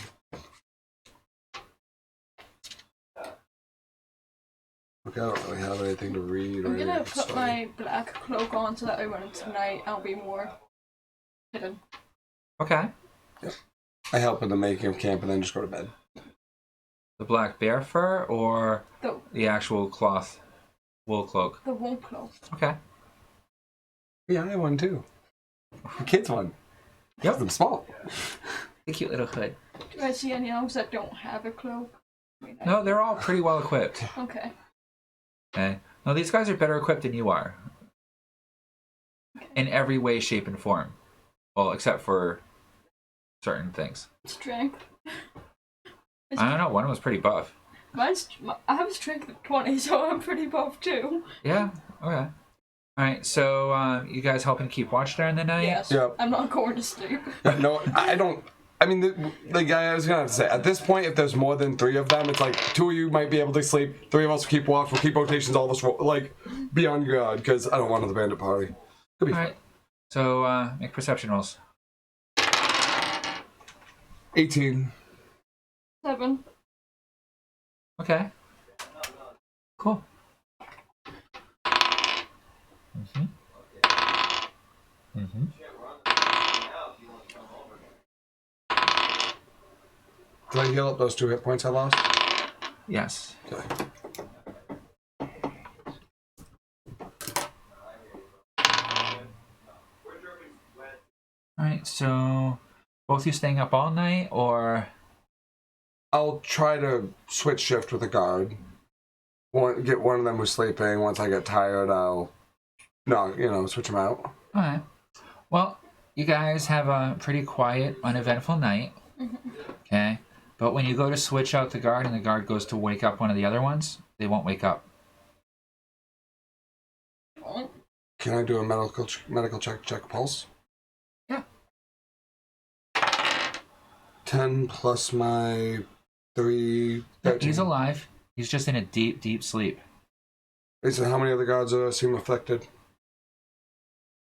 Okay, I don't really have anything to read. I'm or gonna anything to put study. my black cloak on so that when it's night I'll be more hidden. Okay. I help in the making of camp and then just go to bed. The black bear fur or The the actual cloth wool cloak? wool cloak. Okay. Yeah, I have one too. The kids one. Yep. I'm small. The cute little hood. Do I see any elves that don't have a cloak? I mean, No, they're all pretty well equipped. Okay. Okay. No, these guys are better equipped than you are. In every way, shape, and form. Well, except for certain things. Strength. I don't know, one of them was pretty buff. I have a strength of 20, so I'm pretty buff too. Yeah, okay. Alright, so you guys helping keep watch during the night? Yes. Yep. I'm not going to sleep. No, I don't. I mean, the guy I was gonna have to say, at this point, if there's more than 3 of them, it's like 2 of you might be able to sleep, 3 of us will keep watch, we'll keep rotations, all of us will, be on guard, because I don't want another bandit party. Could be Alright, so make perception rolls. 18. 7. Okay. Cool. Mm-hmm. Mm-hmm. Did I heal up those 2 hit points I lost? Yes. Okay. Alright, so both you staying up all night or I'll try to switch shift with a guard. Get one of them who's sleeping. Once I get tired, I'll switch them out. Alright. Well, you guys have a pretty quiet, uneventful night. Okay? But when you go to switch out the guard and the guard goes to wake up one of the other ones, they won't wake up. Can I do a medical check pulse? Yeah. 10 plus my 3, 13. He's alive. He's just in a deep, deep sleep. So how many other guards seem affected?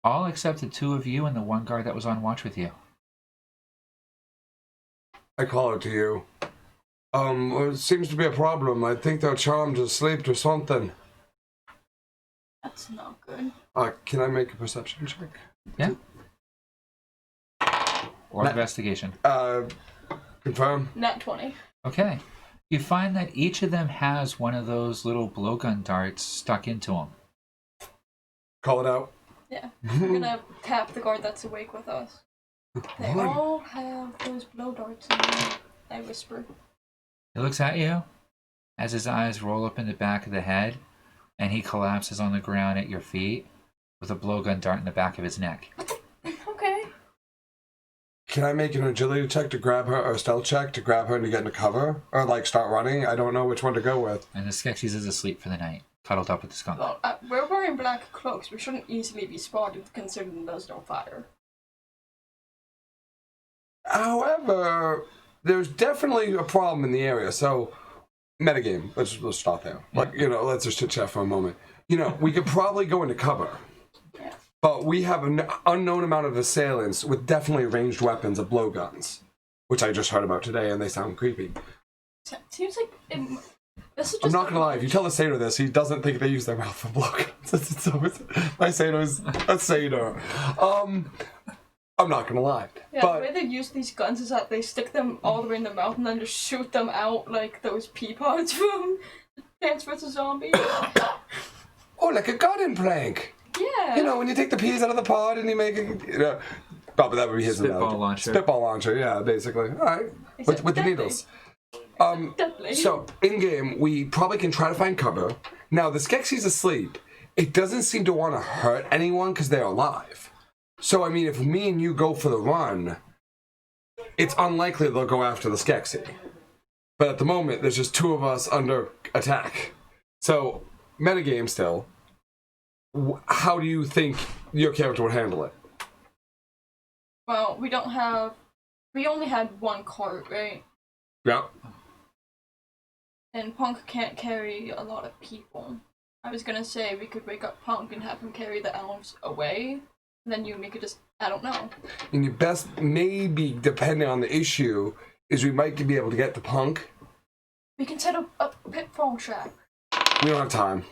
All except the 2 of you and the 1 guard that was on watch with you. I call it to you. It seems to be a problem. I think they're charmed to sleep or something. That's not good. Can I make a perception check? Yeah. Or Nat- investigation. Confirm. Nat 20. Okay. You find that each of them has one of those little blowgun darts stuck into them. Call it out. Yeah. I'm gonna tap the guard that's awake with us. They What? all have those blow darts in them. I whisper. He looks at you as his eyes roll up in the back of the head, and he collapses on the ground at your feet with a blowgun dart in the back of his neck. Okay. Can I make an agility check to grab her, or a stealth check to grab her and to get into cover? Or, like, start running? I don't know which one to go with. And the Skeksies is asleep for the night, cuddled up with the skunk. Well, we're wearing black cloaks. We shouldn't easily be spotted considering there's no fire. However, there's definitely a problem in the area, so metagame. Let's stop there. Like, let's just chit chat for a moment. We could probably go into cover. Yeah. But we have an unknown amount of assailants with definitely ranged weapons of blowguns, which I just heard about today, and they sound creepy. Seems like this is just. I'm not gonna lie, if you tell the Satyr this, he doesn't think they use their mouth for blowguns. My Satyr's a Satyr. I'm not gonna lie. Yeah, But the way they use these guns is that they stick them all the way in the mouth and then just shoot them out like those pea pods from Dance vs. Zombies. oh, like a garden prank. Yeah. When you take the peas out of the pod and you make it. But that would be his Spitball analogy. launcher. Spitball launcher, yeah, basically. All right, with the deadly. needles. Deadly. So in game, we probably can try to find cover. Now the Skeksies asleep. It doesn't seem to want to hurt anyone because they're alive. So I mean, if me and you go for the run, it's unlikely they'll go after the Skeksie. But at the moment, there's just 2 of us under attack. So metagame still. How do you think your character would handle it? Well, we only had 1 cart, right? Yeah. And Punk can't carry a lot of people. I was gonna say we could wake up Punk and have him carry the elves away. And then you and me could just, I don't know. And your best, maybe, depending on the issue, is we might be able to get the Punk. We can set up a pitfall trap. We don't have time.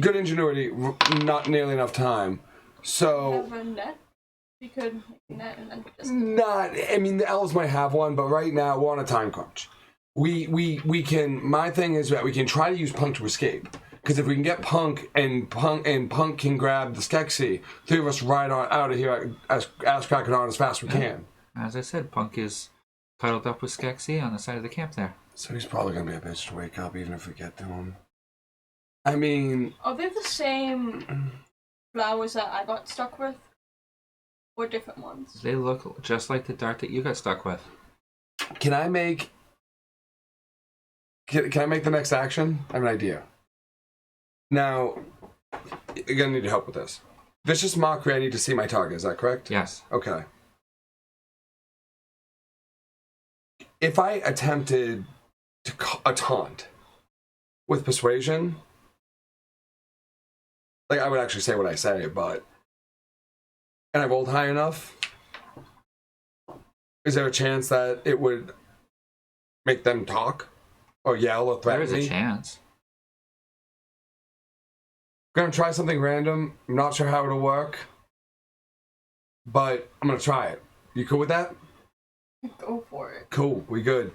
Good ingenuity, not nearly enough time. So... Have a net? We could make a net and then just... I mean, the elves might have one, but right now we're on a time crunch. We can, my thing is that we can try to use Punk to escape. Because if we can get Punk can grab the Skeksie, 3 of us ride on out of here as cracking on as fast as we can. As I said, Punk is cuddled up with Skeksie on the side of the camp there. So he's probably going to be a bitch to wake up even if we get to him. I mean... Are they the same flowers that I got stuck with? Or different ones? They look just like the dart that you got stuck with. Can I make the next action? I have an idea. Now, you're going to need your help with this. Vicious Mockery, I need to see my target, is that correct? Yes. Okay. If I attempted a taunt with Persuasion, like, I would actually say what I say, but... And I rolled high enough, is there a chance that it would make them talk? Or yell or threaten me? There is a chance. I'm gonna try something random. I'm not sure how it'll work, but I'm gonna try it. You cool with that? Go for it. Cool, we good.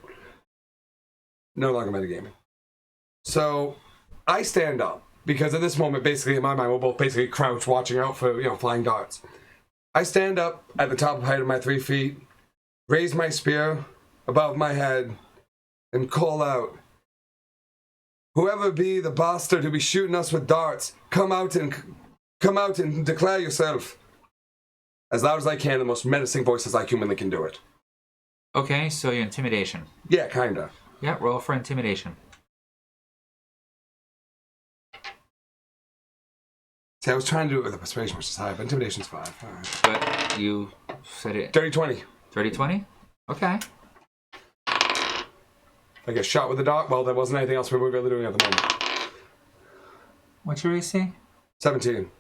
No longer metagaming. So, I stand up, because at this moment, basically, in my mind, we're both basically crouched, watching out for, flying darts. I stand up at the top of height of my 3 feet, raise my spear above my head, and call out, "Whoever be the bastard who be shooting us with darts, come out and Come out and declare yourself. As loud as I can, the most menacing voice as I humanly can do it. Okay, so your intimidation. Yeah, kinda. Yeah, roll for intimidation. See, I was trying to do it with a persuasion, which is high, but intimidation's 5. All right. But you said it. Dirty 20. 30-20? Okay. I get shot with the dart. Well, there wasn't anything else we were really doing at the moment. What's your AC? 17.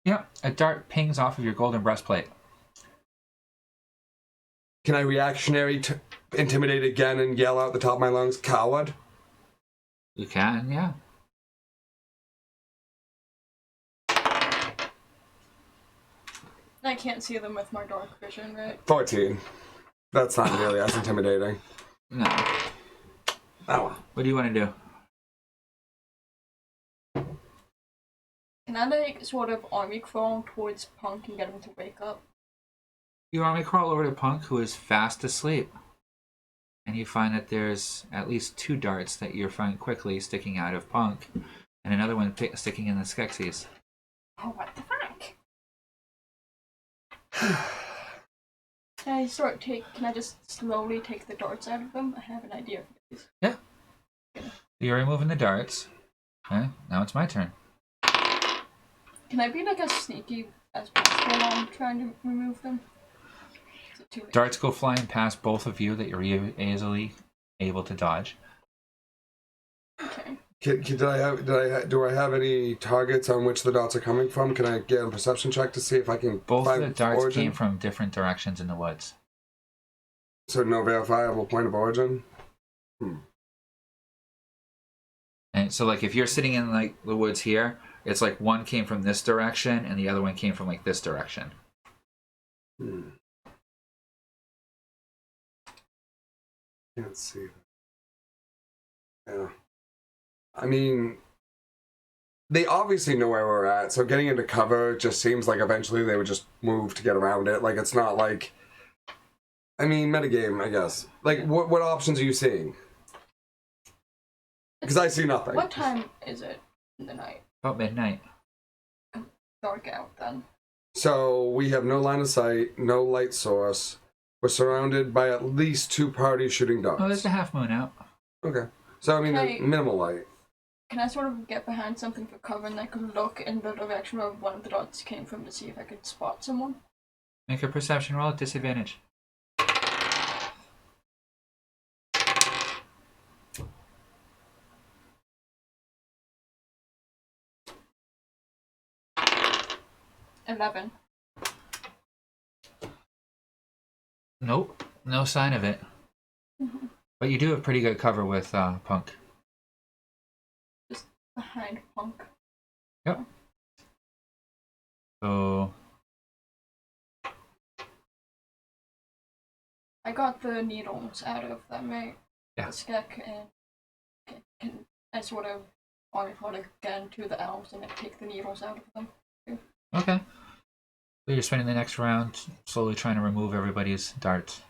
Yeah, a dart pings off of your golden breastplate. Can I reactionary intimidate again and yell out the top of my lungs, coward? You can, yeah. I can't see them with my dark vision, right? 14. That's not nearly as intimidating. No. Oh well. What do you want to do? Can I, like, sort of army crawl towards Punk and get him to wake up? You army crawl over to Punk, who is fast asleep. And you find that there's at least 2 darts that you find quickly sticking out of Punk, and another one sticking in the Skeksies. Oh, what the fuck? Can I just slowly take the darts out of them? I have an idea for these. Yeah. You're removing the darts. Okay, now it's my turn. Can I be like as sneaky as possible while I'm trying to remove them? Is it too late? Darts go flying past both of you that you're easily able to dodge. Okay. Do I have any targets on which the dots are coming from? Can I get a perception check to see if I can Both find of the darts origin? came from different directions in the woods. So no verifiable point of origin? And so, like, if you're sitting in, like, the woods here, it's like one came from this direction and the other one came from, like, this direction. Can't see that. Yeah. I mean, they obviously know where we're at, so getting into cover just seems like eventually they would just move to get around it. Like, it's not like... I mean, metagame, I guess. Like, what options are you seeing? Because I see nothing. What time is it in the night? About midnight. Dark out then. So, we have no line of sight, no light source. We're surrounded by at least 2 parties shooting darts. Oh, there's a half moon out. Okay. So, I mean, Okay. minimal light. Can I sort of get behind something for cover and I could look in the direction where one of the dots came from to see if I could spot someone? Make a perception roll at disadvantage. $11. Nope, no sign of it. But you do have pretty good cover with Punk. Just behind Punk. Yep. So I got the needles out of them, right? Yeah. The skek, and can I sort of army crawl again to the elves and then take the needles out of them? okay. So you're spending the next round slowly trying to remove everybody's darts.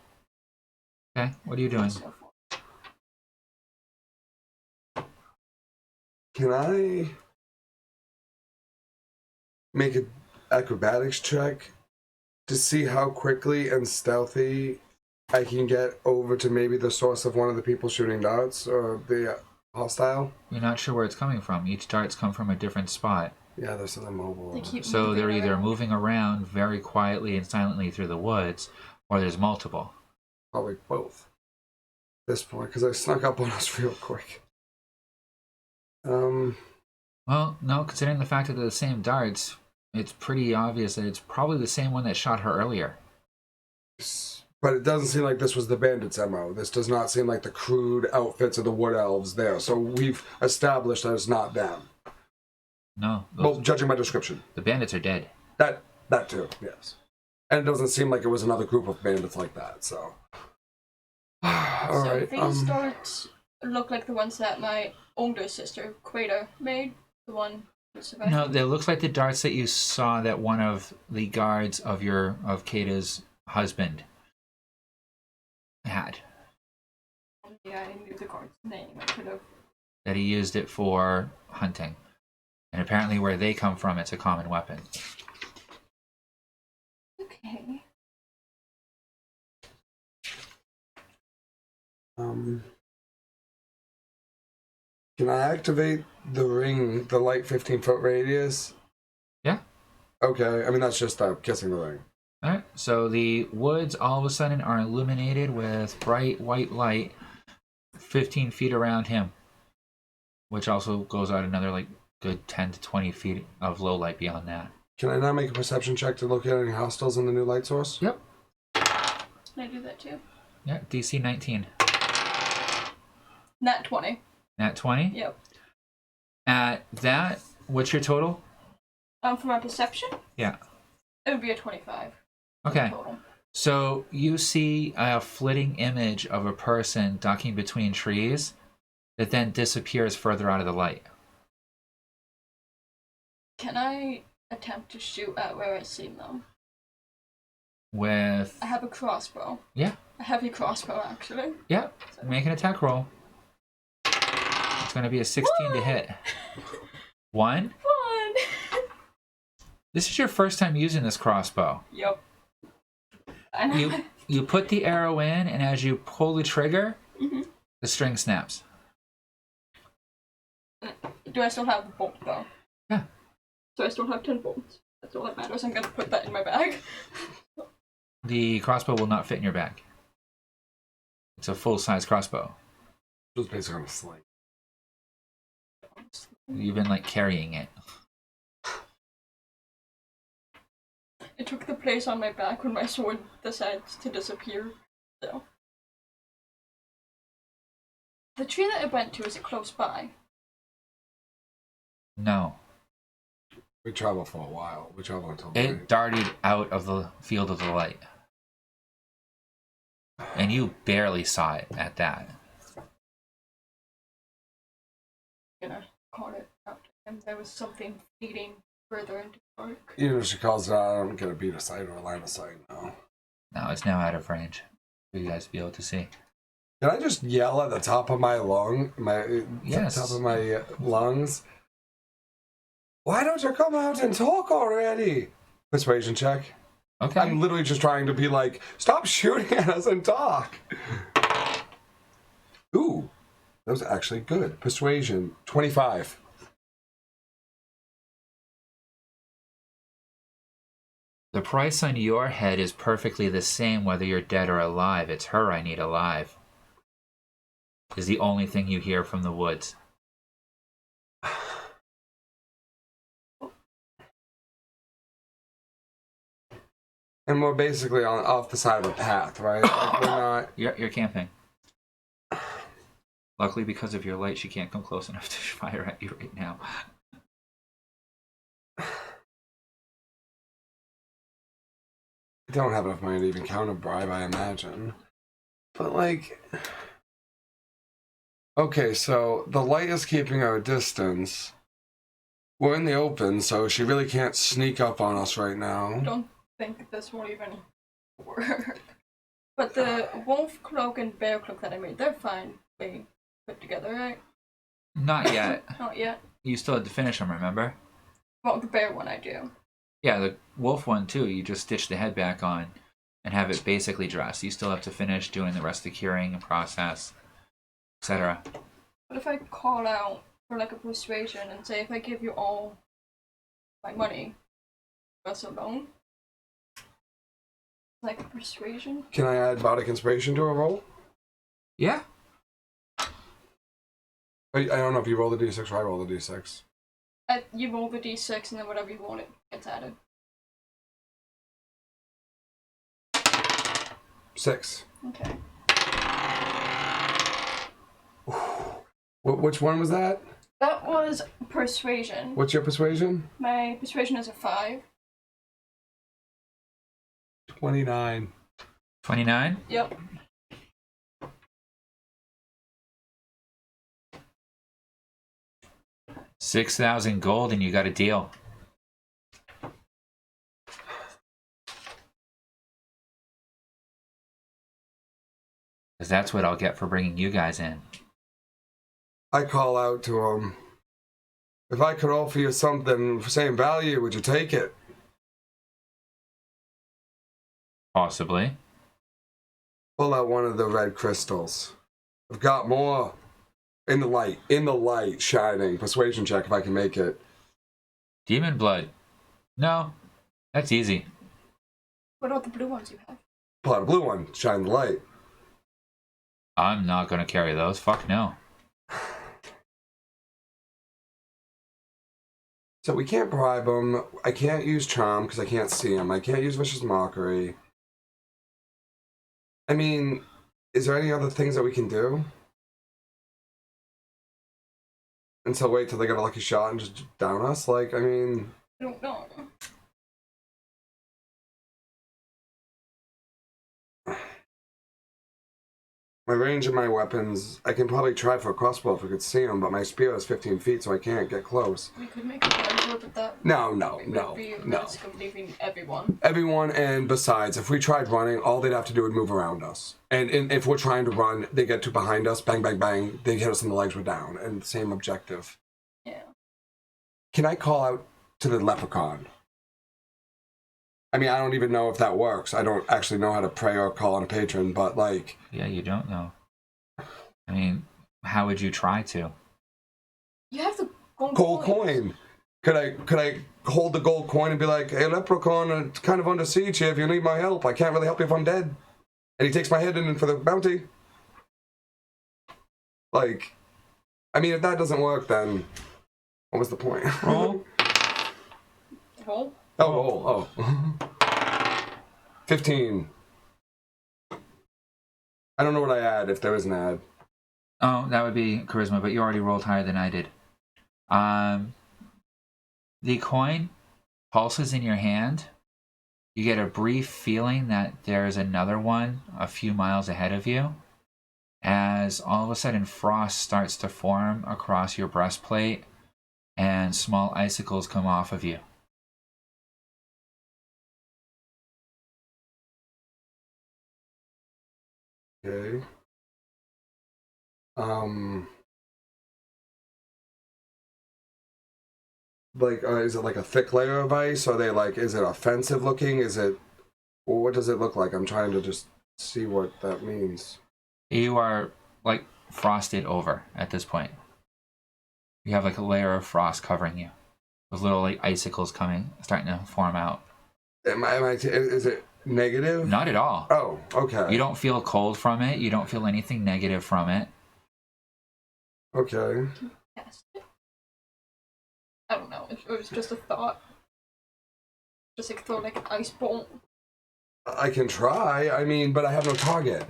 Okay, what are you doing? So far. Can I make an acrobatics check to see how quickly and stealthy I can get over to maybe the source of one of the people shooting darts or the hostile? You're not sure where it's coming from. Each dart's come from a different spot. Yeah, they're still immobile. They keep So moving they're either around. moving around very quietly and silently through the woods, or there's multiple. Probably both. At this point, because I snuck up on us real quick. Well, no, considering the fact that they're the same darts, it's pretty obvious that it's probably the same one that shot her earlier. But it doesn't seem like this was the bandits' MO. This does not seem like the crude outfits of the wood elves there. So we've established that it's not them. No. Well, judging by description. The bandits are dead. That too, yes. And it doesn't seem like it was another group of bandits like that, so. Alright, these darts look like the ones that my older sister, Queta, made. The one who survived. No, it looks like the darts that you saw that one of the guards of Kata's husband had. Yeah, I knew the guard's name. I could have. That he used it for hunting. And apparently where they come from, it's a common weapon. Okay. Can I activate the ring, the light 15-foot radius? Yeah. Okay, I mean, that's just kissing the ring. Alright, so the woods all of a sudden are illuminated with bright white light 15 feet around him, which also goes out another like good 10 to 20 feet of low light beyond that. Can I now make a perception check to locate any hostiles in the new light source? Yep. Can I do that too? Yeah, DC 19. Nat 20. Nat 20? Yep. At that, what's your total? For my perception, Yeah. it would be a 25. Okay. Total. So you see a flitting image of a person ducking between trees that then disappears further out of the light. Can I attempt to shoot at where I see them? With... I have a crossbow. Yeah. A heavy crossbow, actually. Yeah. Make an attack roll. It's going to be a 16 to hit. 1? 1! This is your first time using this crossbow. Yep. I know. You put the arrow in, and as you pull the trigger, the string snaps. Do I still have the bolt, though? Yeah. So I still have 10 bolts. That's all that matters. I'm gonna put that in my bag. The crossbow will not fit in your bag. It's a full-size crossbow. It was basically on a sling. You've been, like, carrying it. It took the place on my back when my sword decides to disappear. So. The tree that it went to, is it close by? No. We travel for a while. We travel until It night. darted out of the field of the light. And you barely saw it at that. I'm gonna call it out to him. There was something feeding further into the dark. Even if she calls it out, I don't get a beat of sight or a line of sight, no. No, it's now out of range for you guys to be able to see. Can I just yell at the top of my Yes. top of my lungs? Why don't you come out and talk already? Persuasion check. Okay. I'm literally just trying to be like, stop shooting at us and talk. Ooh, that was actually good. Persuasion, 25. The price on your head is perfectly the same whether you're dead or alive. It's her I need alive. Is the only thing you hear from the woods. And we're basically off the side of a path, right? Like we're not... You're camping. Luckily, because of your light, she can't come close enough to fire at you right now. I don't have enough money to even count a bribe, I imagine. But, like... Okay, so the light is keeping our distance. We're in the open, so she really can't sneak up on us right now. Don't think this will even work. But the wolf cloak and bear cloak that I made, they're fine. They put together, right? Not yet. Not yet. You still had to finish them, remember? Well, the bear one I do. Yeah, the wolf one too. You just stitch the head back on and have it basically dressed. You still have to finish doing the rest of the curing and process, etc. What if I call out for like a persuasion and say, if I give you all my money, us alone? Like a persuasion? Can I add Bardic Inspiration to a roll? Yeah. I don't know if you roll the d6 or I roll the d6. You roll the d6 and then whatever you want, it gets added. 6. Okay. Which one was that? That was persuasion. What's your persuasion? My persuasion is a 5. 29. 29? Yep. $6,000 gold and you got a deal. Because that's what I'll get for bringing you guys in. I call out to him. If I could offer you something for same value, would you take it? Possibly. Pull out one of the red crystals. I've got more. In the light, shining. Persuasion check if I can make it. Demon blood. No, that's easy. What about the blue ones you have? Pull out a blue one, shine the light. I'm not gonna carry those. Fuck no. So we can't bribe them. I can't use charm because I can't see them. I can't use vicious mockery. I mean, is there any other things that we can do? Until wait till they get a lucky shot and just down us? Like, I mean... I don't know. My range of my weapons, I can probably try for a crossbow if we could see them, but my spear is 15 feet, so I can't get close. We could make a plan but that. No. Would be risk of leaving everyone. Everyone, and besides, if we tried running, all they'd have to do would move around us. And if we're trying to run, they get to behind us, bang, bang, bang, they hit us in the legs, we're down, and same objective. Yeah. Can I call out to the leprechaun? I mean, I don't even know if that works. I don't actually know how to pray or call on a patron, but like... Yeah, you don't know. I mean, how would you try to? You have the gold coin. Could I hold the gold coin and be like, hey, leprechaun, it's kind of under siege here if you need my help. I can't really help you if I'm dead. And he takes my head in for the bounty. Like, I mean, if that doesn't work, then what was the point? Roll. Roll? Oh. 15. I don't know what I add if there is an add. Oh, that would be charisma, but you already rolled higher than I did. The coin pulses in your hand. You get a brief feeling that there's another one a few miles ahead of you, as all of a sudden frost starts to form across your breastplate and small icicles come off of you. Okay. Like, is it like a thick layer of ice? Are they like, is it offensive looking? Is it, well, what does it look like? I'm trying to just see what that means. You are like frosted over at this point. You have like a layer of frost covering you, with little like icicles starting to form out. Is it negative? Not at all. Oh, okay. You don't feel cold from it. You don't feel anything negative from it. Okay. Yes. I don't know. It was just a thought. Just like throw like an ice bolt. I can try. I mean, but I have no target.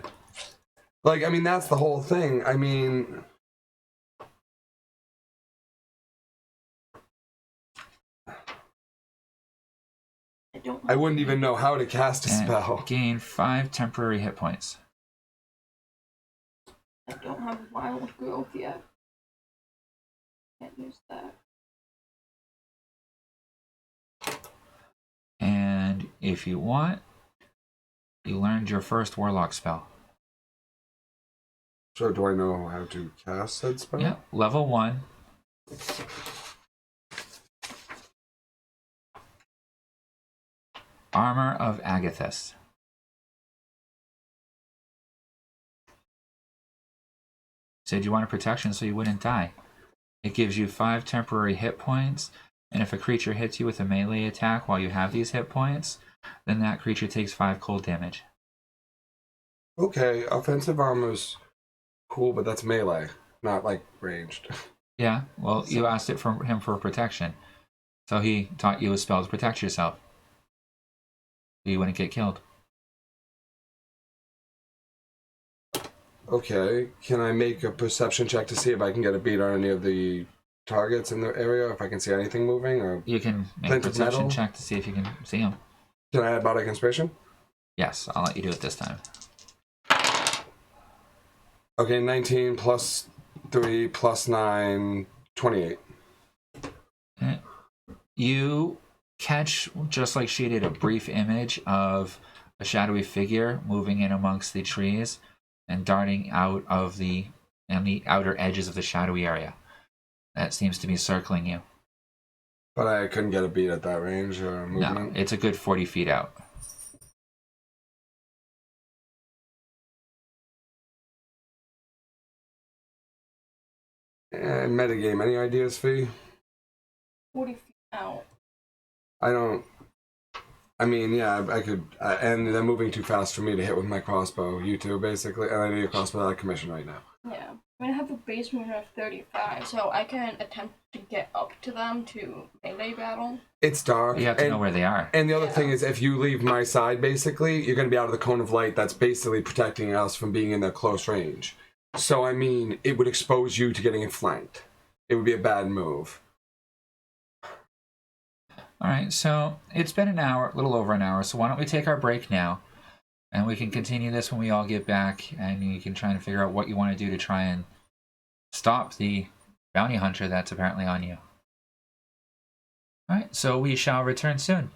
Like, I mean, that's the whole thing. I mean... I wouldn't even know how to cast a spell. Gain 5 temporary hit points. I don't have wild growth yet. Can't use that. And if you want, you learned your first warlock spell. So do I know how to cast that spell? Yeah, level 1. Armor of Agathis. Said you wanted protection so you wouldn't die. It gives you 5 temporary hit points, and if a creature hits you with a melee attack while you have these hit points, then that creature takes 5 cold damage. Okay, offensive armor's cool, but that's melee, not like ranged. Yeah, well, you asked it from him for protection. So he taught you a spell to protect yourself. So you wouldn't get killed. Okay, can I make a perception check to see if I can get a beat on any of the targets in the area, if I can see anything moving? Or you can make a perception check to see if you can see them. Can I add Bardic Inspiration? Yes, I'll let you do it this time. Okay, 19 plus 3 plus 9, 28. Okay. You catch, just like she did, a brief image of a shadowy figure moving in amongst the trees and darting out of the outer edges of the shadowy area. that seems to be circling you. But I couldn't get a beat at that range or movement. No, it's a good 40 feet out. Metagame, any ideas, Fee? 40 feet out. I mean, yeah, I could, and they're moving too fast for me to hit with my crossbow. You two, basically, and I need a crossbow out of commission right now. Yeah. I'm gonna have a base movement of 35, so I can attempt to get up to them to melee battle. It's dark. You have to know where they are. And the other thing is, if you leave my side, basically, you're going to be out of the cone of light that's basically protecting us from being in their close range. So, I mean, it would expose you to getting flanked. It would be a bad move. All right, so it's been an hour, a little over an hour, so why don't we take our break now, and we can continue this when we all get back, and you can try and figure out what you want to do to try and stop the bounty hunter that's apparently on you. All right, so we shall return soon.